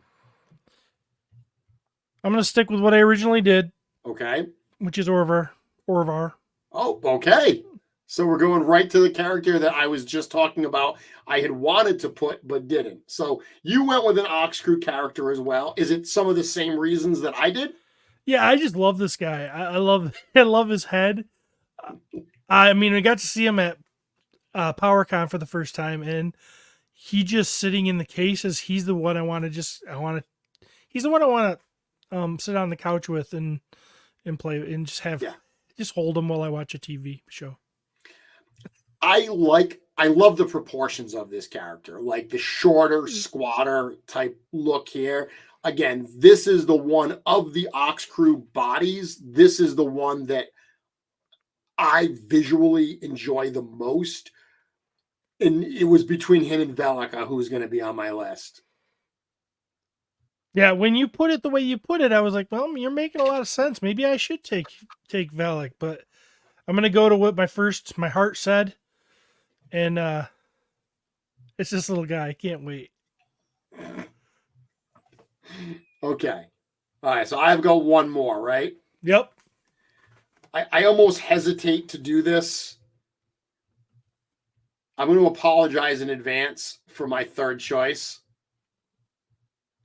I'm going to stick with what I originally did. Okay. Which is Orvar. Oh, okay. So we're going right to the character that I was just talking about. I had wanted to put, but didn't. So you went with an Ox Crew character as well. Is it some of the same reasons that I did? Yeah, I just love this guy. I love his head. I mean, I got to see him at PowerCon for the first time, and he just sitting in the cases. He's the one I want to. He's the one I want to sit on the couch with and play and just hold him while I watch a TV show. I love the proportions of this character, like the shorter, squatter type look here. Again, this is the one of the Ox Crew bodies. This is the one that I visually enjoy the most. And it was between him and Velika who's going to be on my list. Yeah, when you put it the way you put it, I was like, well, you're making a lot of sense. Maybe I should take Velik, but I'm gonna go to what my heart said, and it's this little guy. I can't wait. Okay. All right, so I've got one more, right? Yep. I almost hesitate to do this. I'm going to apologize in advance for my third choice.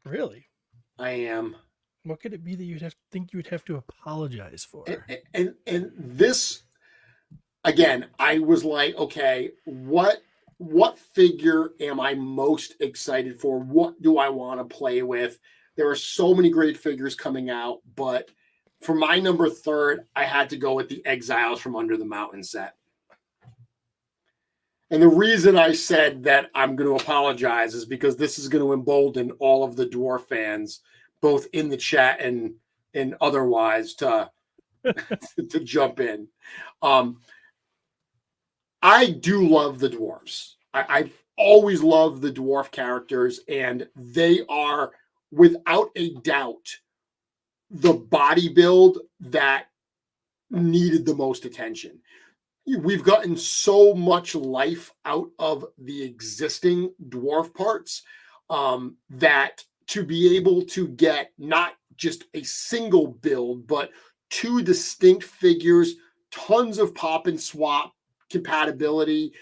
Really? I am. What could it be that you would have to apologize for? And this, again, I was like, okay, what figure am I most excited for? What do I want to play with? There are so many great figures coming out, but for my number third, I had to go with the Exiles from Under the Mountain set. And the reason I said that I'm going to apologize is because this is going to embolden all of the dwarf fans, both in the chat and otherwise, to to jump in. I do love the dwarves. I've always loved the dwarf characters, and they are, without a doubt, the body build that needed the most attention. We've gotten so much life out of the existing dwarf parts that to be able to get not just a single build, but two distinct figures, tons of pop and swap compatibility,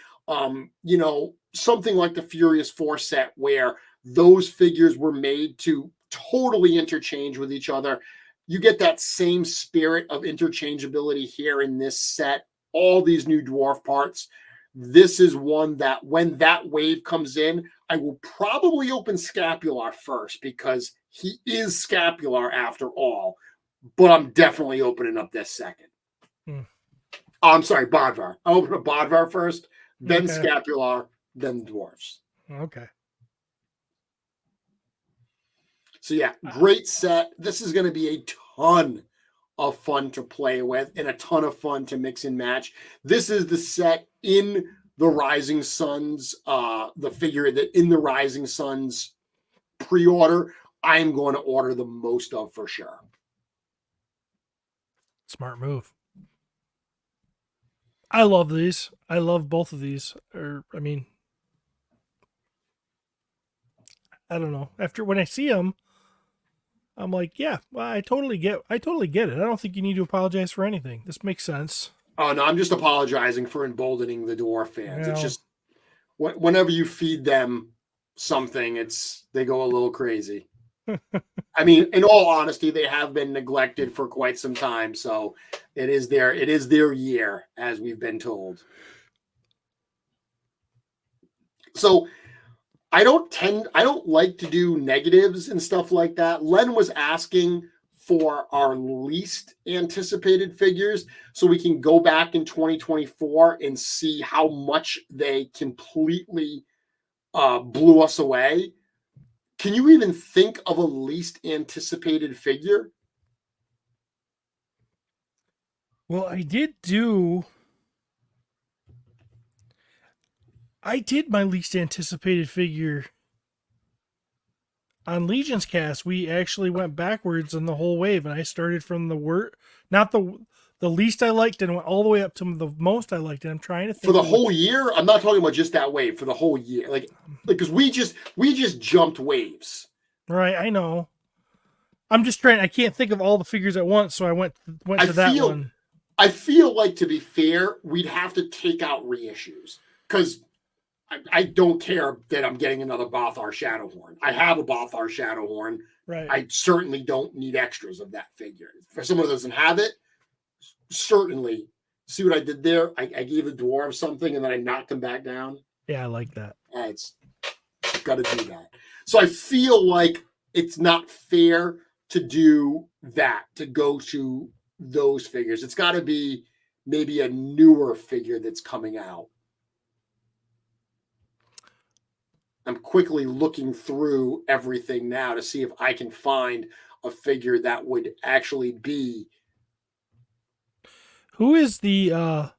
something like the Furious 4 set where those figures were made to totally interchange with each other. You get that same spirit of interchangeability here in this set. All these new dwarf parts. This is one that when that wave comes in, I will probably open Scapular first because he is Scapular after all, but I'm definitely opening up this second. Oh, I'm sorry, Bodvar. I'll open up Bodvar first, then Scapular, then the dwarfs. Okay. So yeah, great set. This is going to be a ton of fun to play with and a ton of fun to mix and match. This is the set in the Rising Suns, the figure that in the Rising Suns pre-order, I'm going to order the most of for sure. Smart move. I love these. I love both of these. I don't know. After when I see them, I'm like, yeah, well, I totally get it. I don't think you need to apologize for anything. This makes sense. Oh no, I'm just apologizing for emboldening the dwarf fans. It's just whenever you feed them something, they go a little crazy. I mean, in all honesty, they have been neglected for quite some time, so it is their year, as we've been told. So I don't like to do negatives and stuff like that. Len was asking for our least anticipated figures so we can go back in 2024 and see how much they completely blew us away. Can you even think of a least anticipated figure? Well, I did do I did my least anticipated figure on Legion's cast. We actually went backwards in the whole wave, and I started from not the least I liked, and went all the way up to the most I liked. And I'm trying to For think the of whole year, I'm not talking about just that wave. For the whole year, like because we just jumped waves. Right, I know. I'm just trying. I can't think of all the figures at once, so I went I to that feel one. I feel like, to be fair, we'd have to take out reissues because I don't care that I'm getting another Bothar Shadowhorn. I have a Bothar Shadowhorn. Right. I certainly don't need extras of that figure. For someone who doesn't have it, certainly. See what I did there? I gave the dwarf something and then I knocked him back down. Yeah, I like that. It's got to do that. So I feel like it's not fair to do that, to go to those figures. It's got to be maybe a newer figure that's coming out. I'm quickly looking through everything now to see if I can find a figure that would actually be. Who is the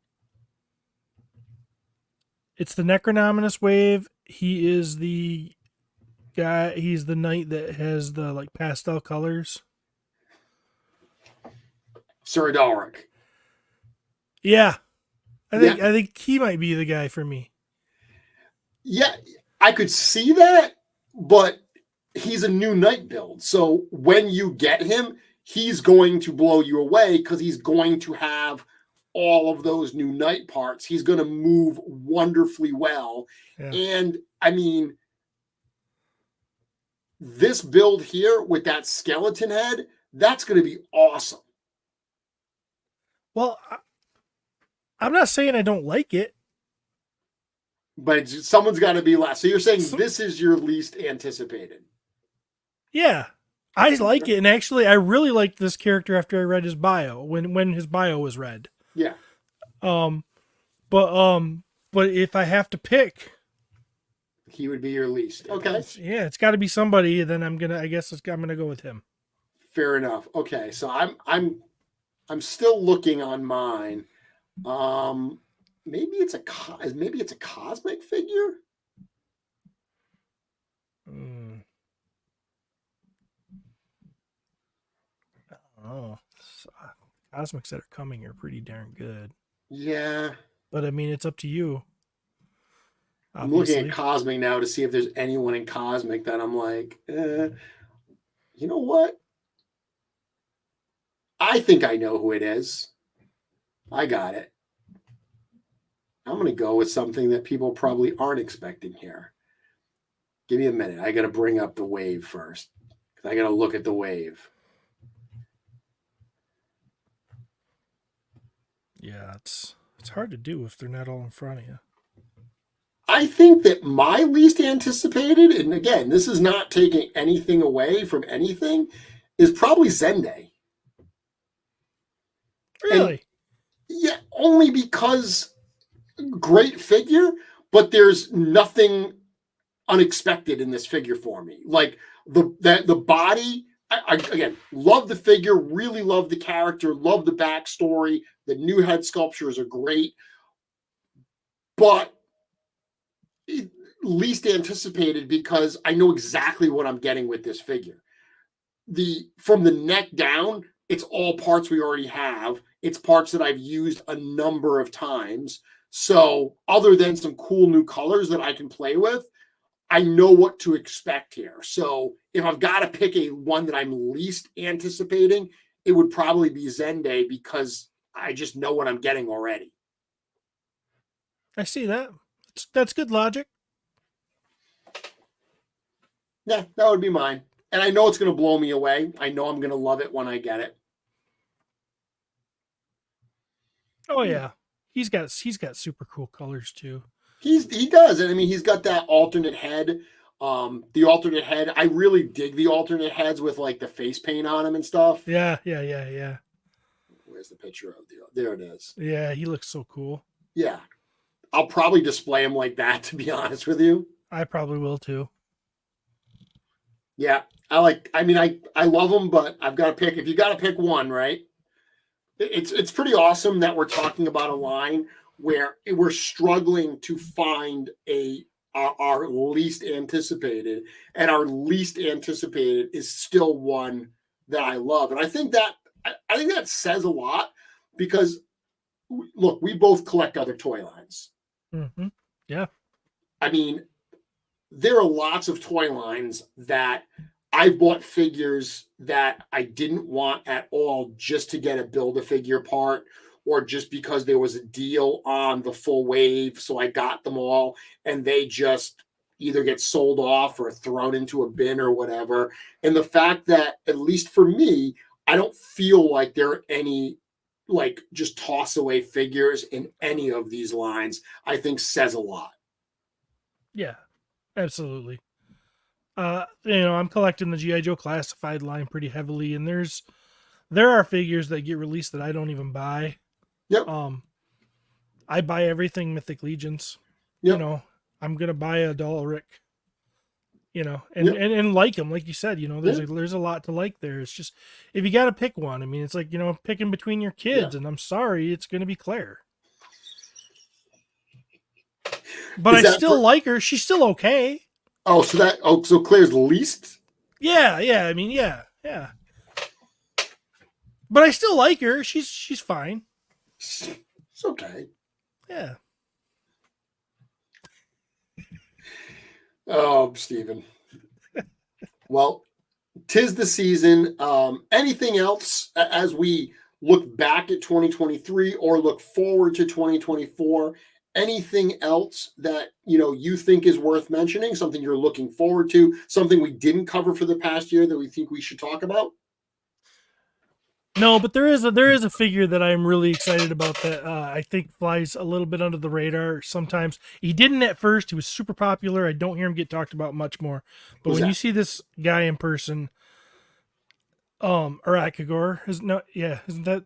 it's the Necronominus wave. He is the guy, he's the knight that has the like pastel colors. Siridaric. Yeah. I Yeah. think he might be the guy for me. Yeah, I could see that, but he's a new knight build. So when you get him, he's going to blow you away because he's going to have all of those new knight parts. He's going to move wonderfully well. Yeah. And I mean, this build here with that skeleton head, that's going to be awesome. Well, I'm not saying I don't like it. But someone's got to be last. So you're saying this is your least anticipated? Yeah. I like it. And actually, I really liked this character after I read his bio, when his bio was read. Yeah. But if I have to pick, he would be your least. Okay. It's got to be somebody. Then I'm gonna go with him. Fair enough. Okay, so I'm still looking on mine. Maybe it's a cosmic figure. Oh, cosmics that are coming are pretty darn good. Yeah, but I mean, it's up to you. Obviously. I'm looking at cosmic now to see if there's anyone in cosmic that I'm like, you know what? I think I know who it is. I got it. I'm going to go with something that people probably aren't expecting here. Give me a minute. I got to bring up the wave first. I got to look at the wave. Yeah, it's hard to do if they're not all in front of you. I think that my least anticipated, and again, this is not taking anything away from anything, is probably Zende. Really? And yeah, only because great figure, but there's nothing unexpected in this figure for me. Like the body, I again love the figure, really love the character, love the backstory. The new head sculptures are great, but least anticipated because I know exactly what I'm getting with this figure. From the neck down, it's all parts we already have. It's parts that I've used a number of times. So other than some cool new colors that I can play with, I know what to expect here. So if I've got to pick one that I'm least anticipating, it would probably be Zende because I just know what I'm getting already. I see that. That's good logic. Yeah, that would be mine. And I know it's going to blow me away. I know I'm going to love it when I get it. Oh yeah. He's got super cool colors too. He does. And I mean, he's got that alternate head. The alternate head, I really dig the alternate heads with like the face paint on them and stuff. Yeah. Where's the picture of there it is. Yeah, he looks so cool. Yeah. I'll probably display him like that, to be honest with you. I probably will too. Yeah. I love them, but I've got to pick. If you got to pick one, right? It's pretty awesome that we're talking about a line where we're struggling to find our least anticipated, and our least anticipated is still one that I love. And I think that says a lot because look, we both collect other toy lines. Mm-hmm. Yeah. I mean, there are lots of toy lines that I've bought figures that I didn't want at all just to get a Build-A-Figure part, or just because there was a deal on the full wave. So I got them all, and they just either get sold off or thrown into a bin or whatever. And the fact that, at least for me, I don't feel like there are any like just toss away figures in any of these lines, I think says a lot. Yeah, absolutely. I'm collecting the GI Joe classified line pretty heavily, and there are figures that get released that I don't even buy. Yep. I buy everything Mythic Legions. Yep. I'm gonna buy a Dalric. And Yep. and like them, like you said. There's a lot to like there. It's just if you got to pick one. I mean, it's like picking between your kids, and I'm sorry, it's gonna be Claire. But I still like her. She's still okay. Oh, so Claire's least? Yeah. I mean, yeah. But I still like her. She's fine. It's okay. Yeah. Oh, Stephen. Well, 'tis the season. Anything else as we look back at 2023 or look forward to 2024? Anything else that you think is worth mentioning? Something you're looking forward to? Something we didn't cover for the past year that we think we should talk about? No, but there is a figure that I'm really excited about that I think flies a little bit under the radar sometimes. He didn't at first. He was super popular. I don't hear him get talked about much more. But when you see this guy in person, Arakigor, isn't that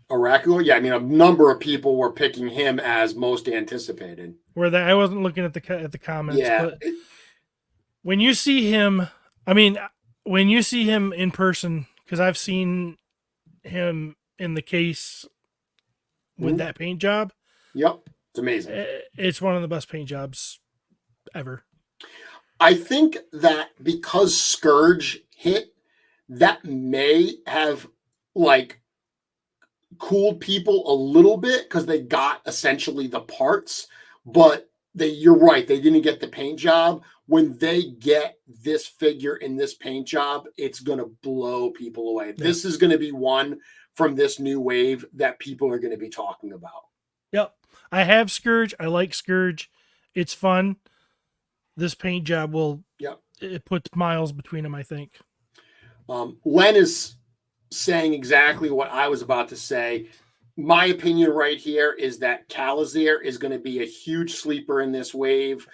Arakigor? Yeah, I mean, a number of people were picking him as most anticipated. I wasn't looking at the comments, yeah. But when you see him, when you see him in person, because I've seen him in the case with that paint job. Yep. It's amazing. It's one of the best paint jobs ever. I think that because Scourge hit, that may have cooled people a little bit because they got essentially the parts, but you're right, they didn't get the paint job. When they get this figure in this paint job, it's going to blow people away. Yeah. This is going to be one from this new wave that people are going to be talking about. Yep. I have Scourge. I like Scourge. It's fun. This paint job it puts miles between them, I think. Len is saying exactly what I was about to say. My opinion right here is that Calazir is going to be a huge sleeper in this wave.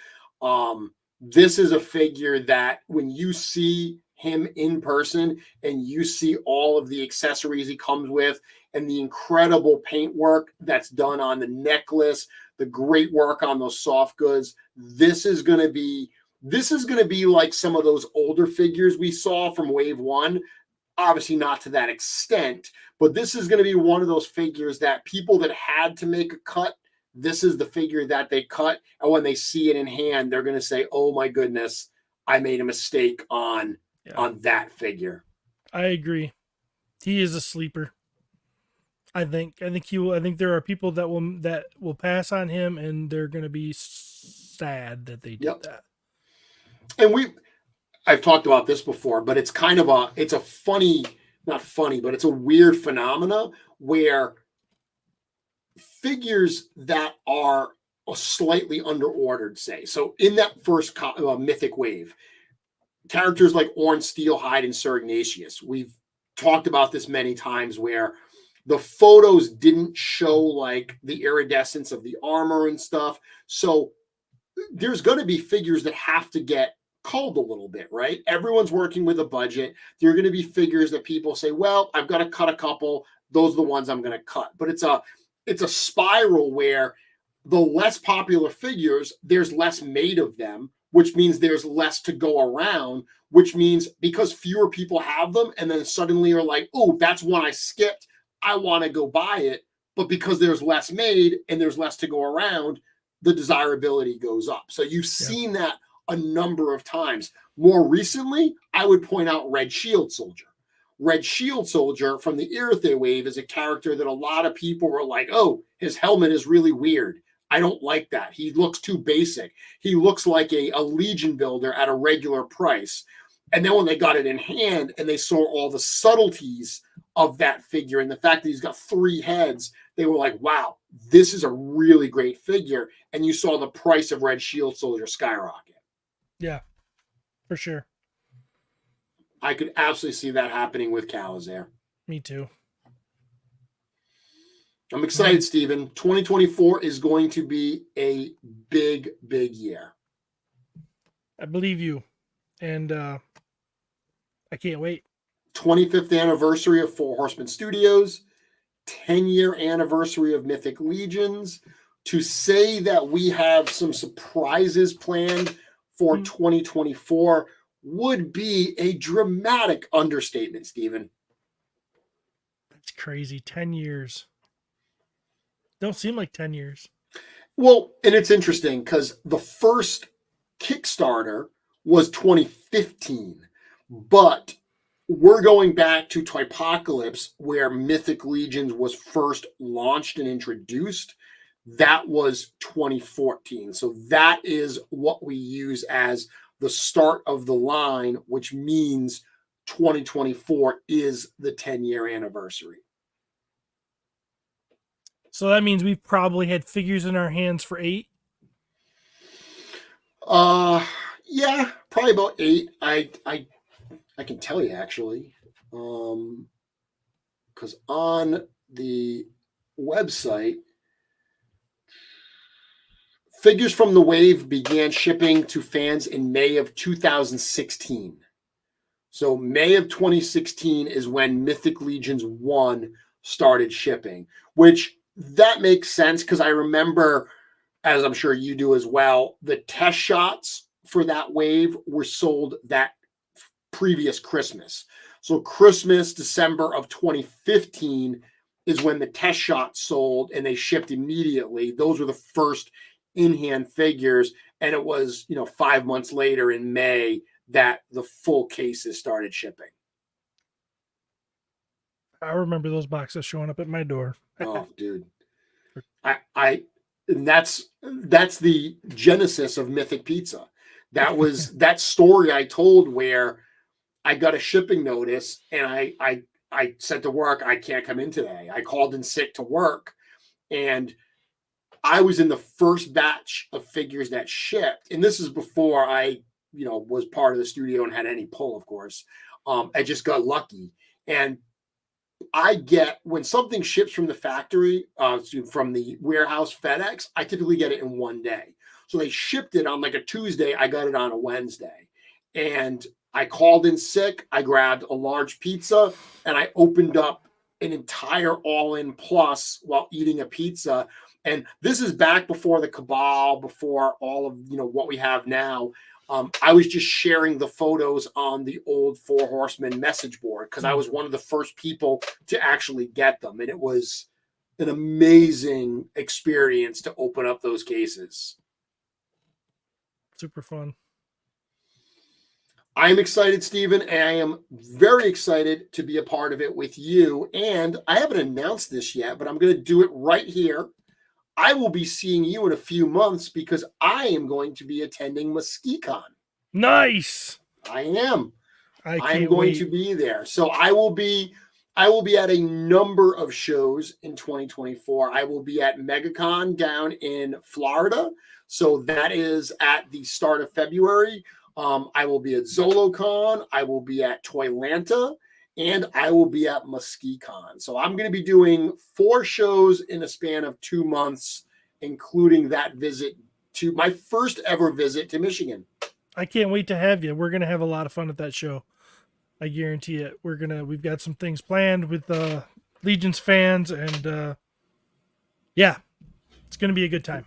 This is a figure that when you see him in person and you see all of the accessories he comes with and the incredible paint work that's done on the necklace, the great work on those soft goods, this is going to be like some of those older figures we saw from Wave 1. Obviously not to that extent, but this is going to be one of those figures that people that had to make a cut, this is the figure that they cut. And when they see it in hand, they're going to say, oh my goodness, I made a mistake on that figure. I agree. He is a sleeper. I think there are people that will pass on him, and they're going to be sad that they did that. And I've talked about this before, but it's kind of it's a funny, not funny, but it's a weird phenomena where figures that are slightly underordered, say. So in that first Mythic wave, characters like Orn Steelhide and Sir Ignatius, we've talked about this many times where the photos didn't show like the iridescence of the armor and stuff. So there's going to be figures that have to get culled a little bit, right? Everyone's working with a budget. There are going to be figures that people say, well, I've got to cut a couple. Those are the ones I'm going to cut. But it's a spiral where the less popular figures, there's less made of them, which means there's less to go around, which means because fewer people have them and then suddenly are like, oh, that's one I skipped, I want to go buy it. but because there's less made and there's less to go around, the desirability goes up. So you've seen that a number of times. More recently, I would point out Red Shield Soldier. Red Shield Soldier from the Irithe wave is a character that a lot of people were like, oh, his helmet is really weird. I don't like that. He looks too basic. He looks like a Legion builder at a regular price. And then when they got it in hand and they saw all the subtleties of that figure and the fact that he's got 3 heads, they were like, wow, this is a really great figure. And you saw the price of Red Shield Soldier skyrocket. Yeah, for sure. I could absolutely see that happening with Calizair. Me too. I'm excited, Steven. 2024 is going to be a big, big year. I believe you. And I can't wait. 25th anniversary of Four Horsemen Studios, 10-year anniversary of Mythic Legions. To say that we have some surprises planned for 2024 would be a dramatic understatement, Steven. That's crazy. 10 years. Don't seem like 10 years. Well, and it's interesting because the first Kickstarter was 2015, but we're going back to Typocalypse where Mythic Legions was first launched and introduced. That was 2014. So that is what we use as the start of the line, which means 2024 is the 10-year anniversary. So that means we've probably had figures in our hands for 8. Yeah, probably about 8. I can tell you actually, because on the website, Figures from the Wave began shipping to fans in May of 2016. So May of 2016 is when Mythic Legions 1 started shipping, which that makes sense because I remember, as I'm sure you do as well, the test shots for that wave were sold that previous Christmas. So Christmas, December of 2015 is when the test shots sold and they shipped immediately. Those were the first in-hand figures. And it was, 5 months later in May that the full cases started shipping. I remember those boxes showing up at my door. Oh, dude. And that's the genesis of Mythic Pizza. That was that story I told where I got a shipping notice and I said to work, I can't come in today. I called in sick to work and I was in the first batch of figures that shipped. And this is before I, was part of the studio and had any pull, of course. I just got lucky. And I get, when something ships from the factory, from the warehouse FedEx, I typically get it in one day. So they shipped it on like a Tuesday. I got it on a Wednesday. And I called in sick. I grabbed a large pizza and I opened up an entire all-in plus while eating a pizza. And this is back before the cabal, before all of, what we have now. I was just sharing the photos on the old Four Horsemen message board because I was one of the first people to actually get them. And it was an amazing experience to open up those cases. Super fun. I'm excited, Stephen, and I am very excited to be a part of it with you. And I haven't announced this yet, but I'm going to do it right here. I will be seeing you in a few months because I am going to be attending MuskeeCon. Nice. I am. I'm going to be there. So I will be at a number of shows in 2024. I will be at MegaCon down in Florida. So that is at the start of February. I will be at ZoloCon. I will be at Toylanta. And I will be at MuskeeCon. So I'm going to be doing 4 shows in a span of 2 months, including that visit to my first ever visit to Michigan. I can't wait to have you. We're going to have a lot of fun at that show. I guarantee it. We've got some things planned with Legions fans and yeah, it's going to be a good time.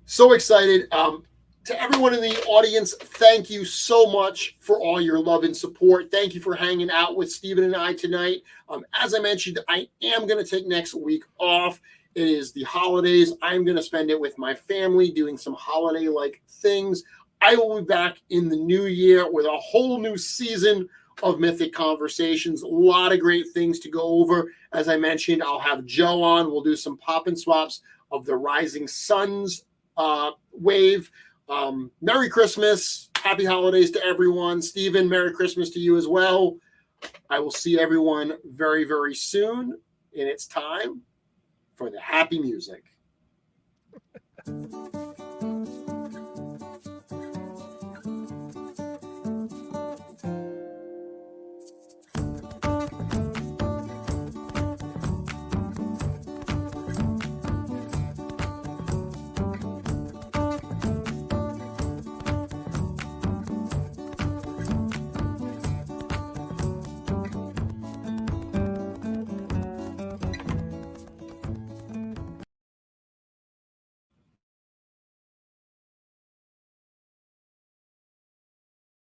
So excited. To everyone in the audience, thank you so much for all your love and support. Thank you for hanging out with Stephen and I tonight. As I mentioned, I am going to take next week off. It is the holidays. I'm going to spend it with my family doing some holiday-like things. I will be back in the new year with a whole new season of Mythic Conversations. A lot of great things to go over. As I mentioned, I'll have Joe on. We'll do some pop and swaps of the Rising Suns wave. Merry Christmas. Happy holidays to everyone. Stephen, Merry Christmas to you as well. I will see everyone very, very soon. And it's time for the happy music.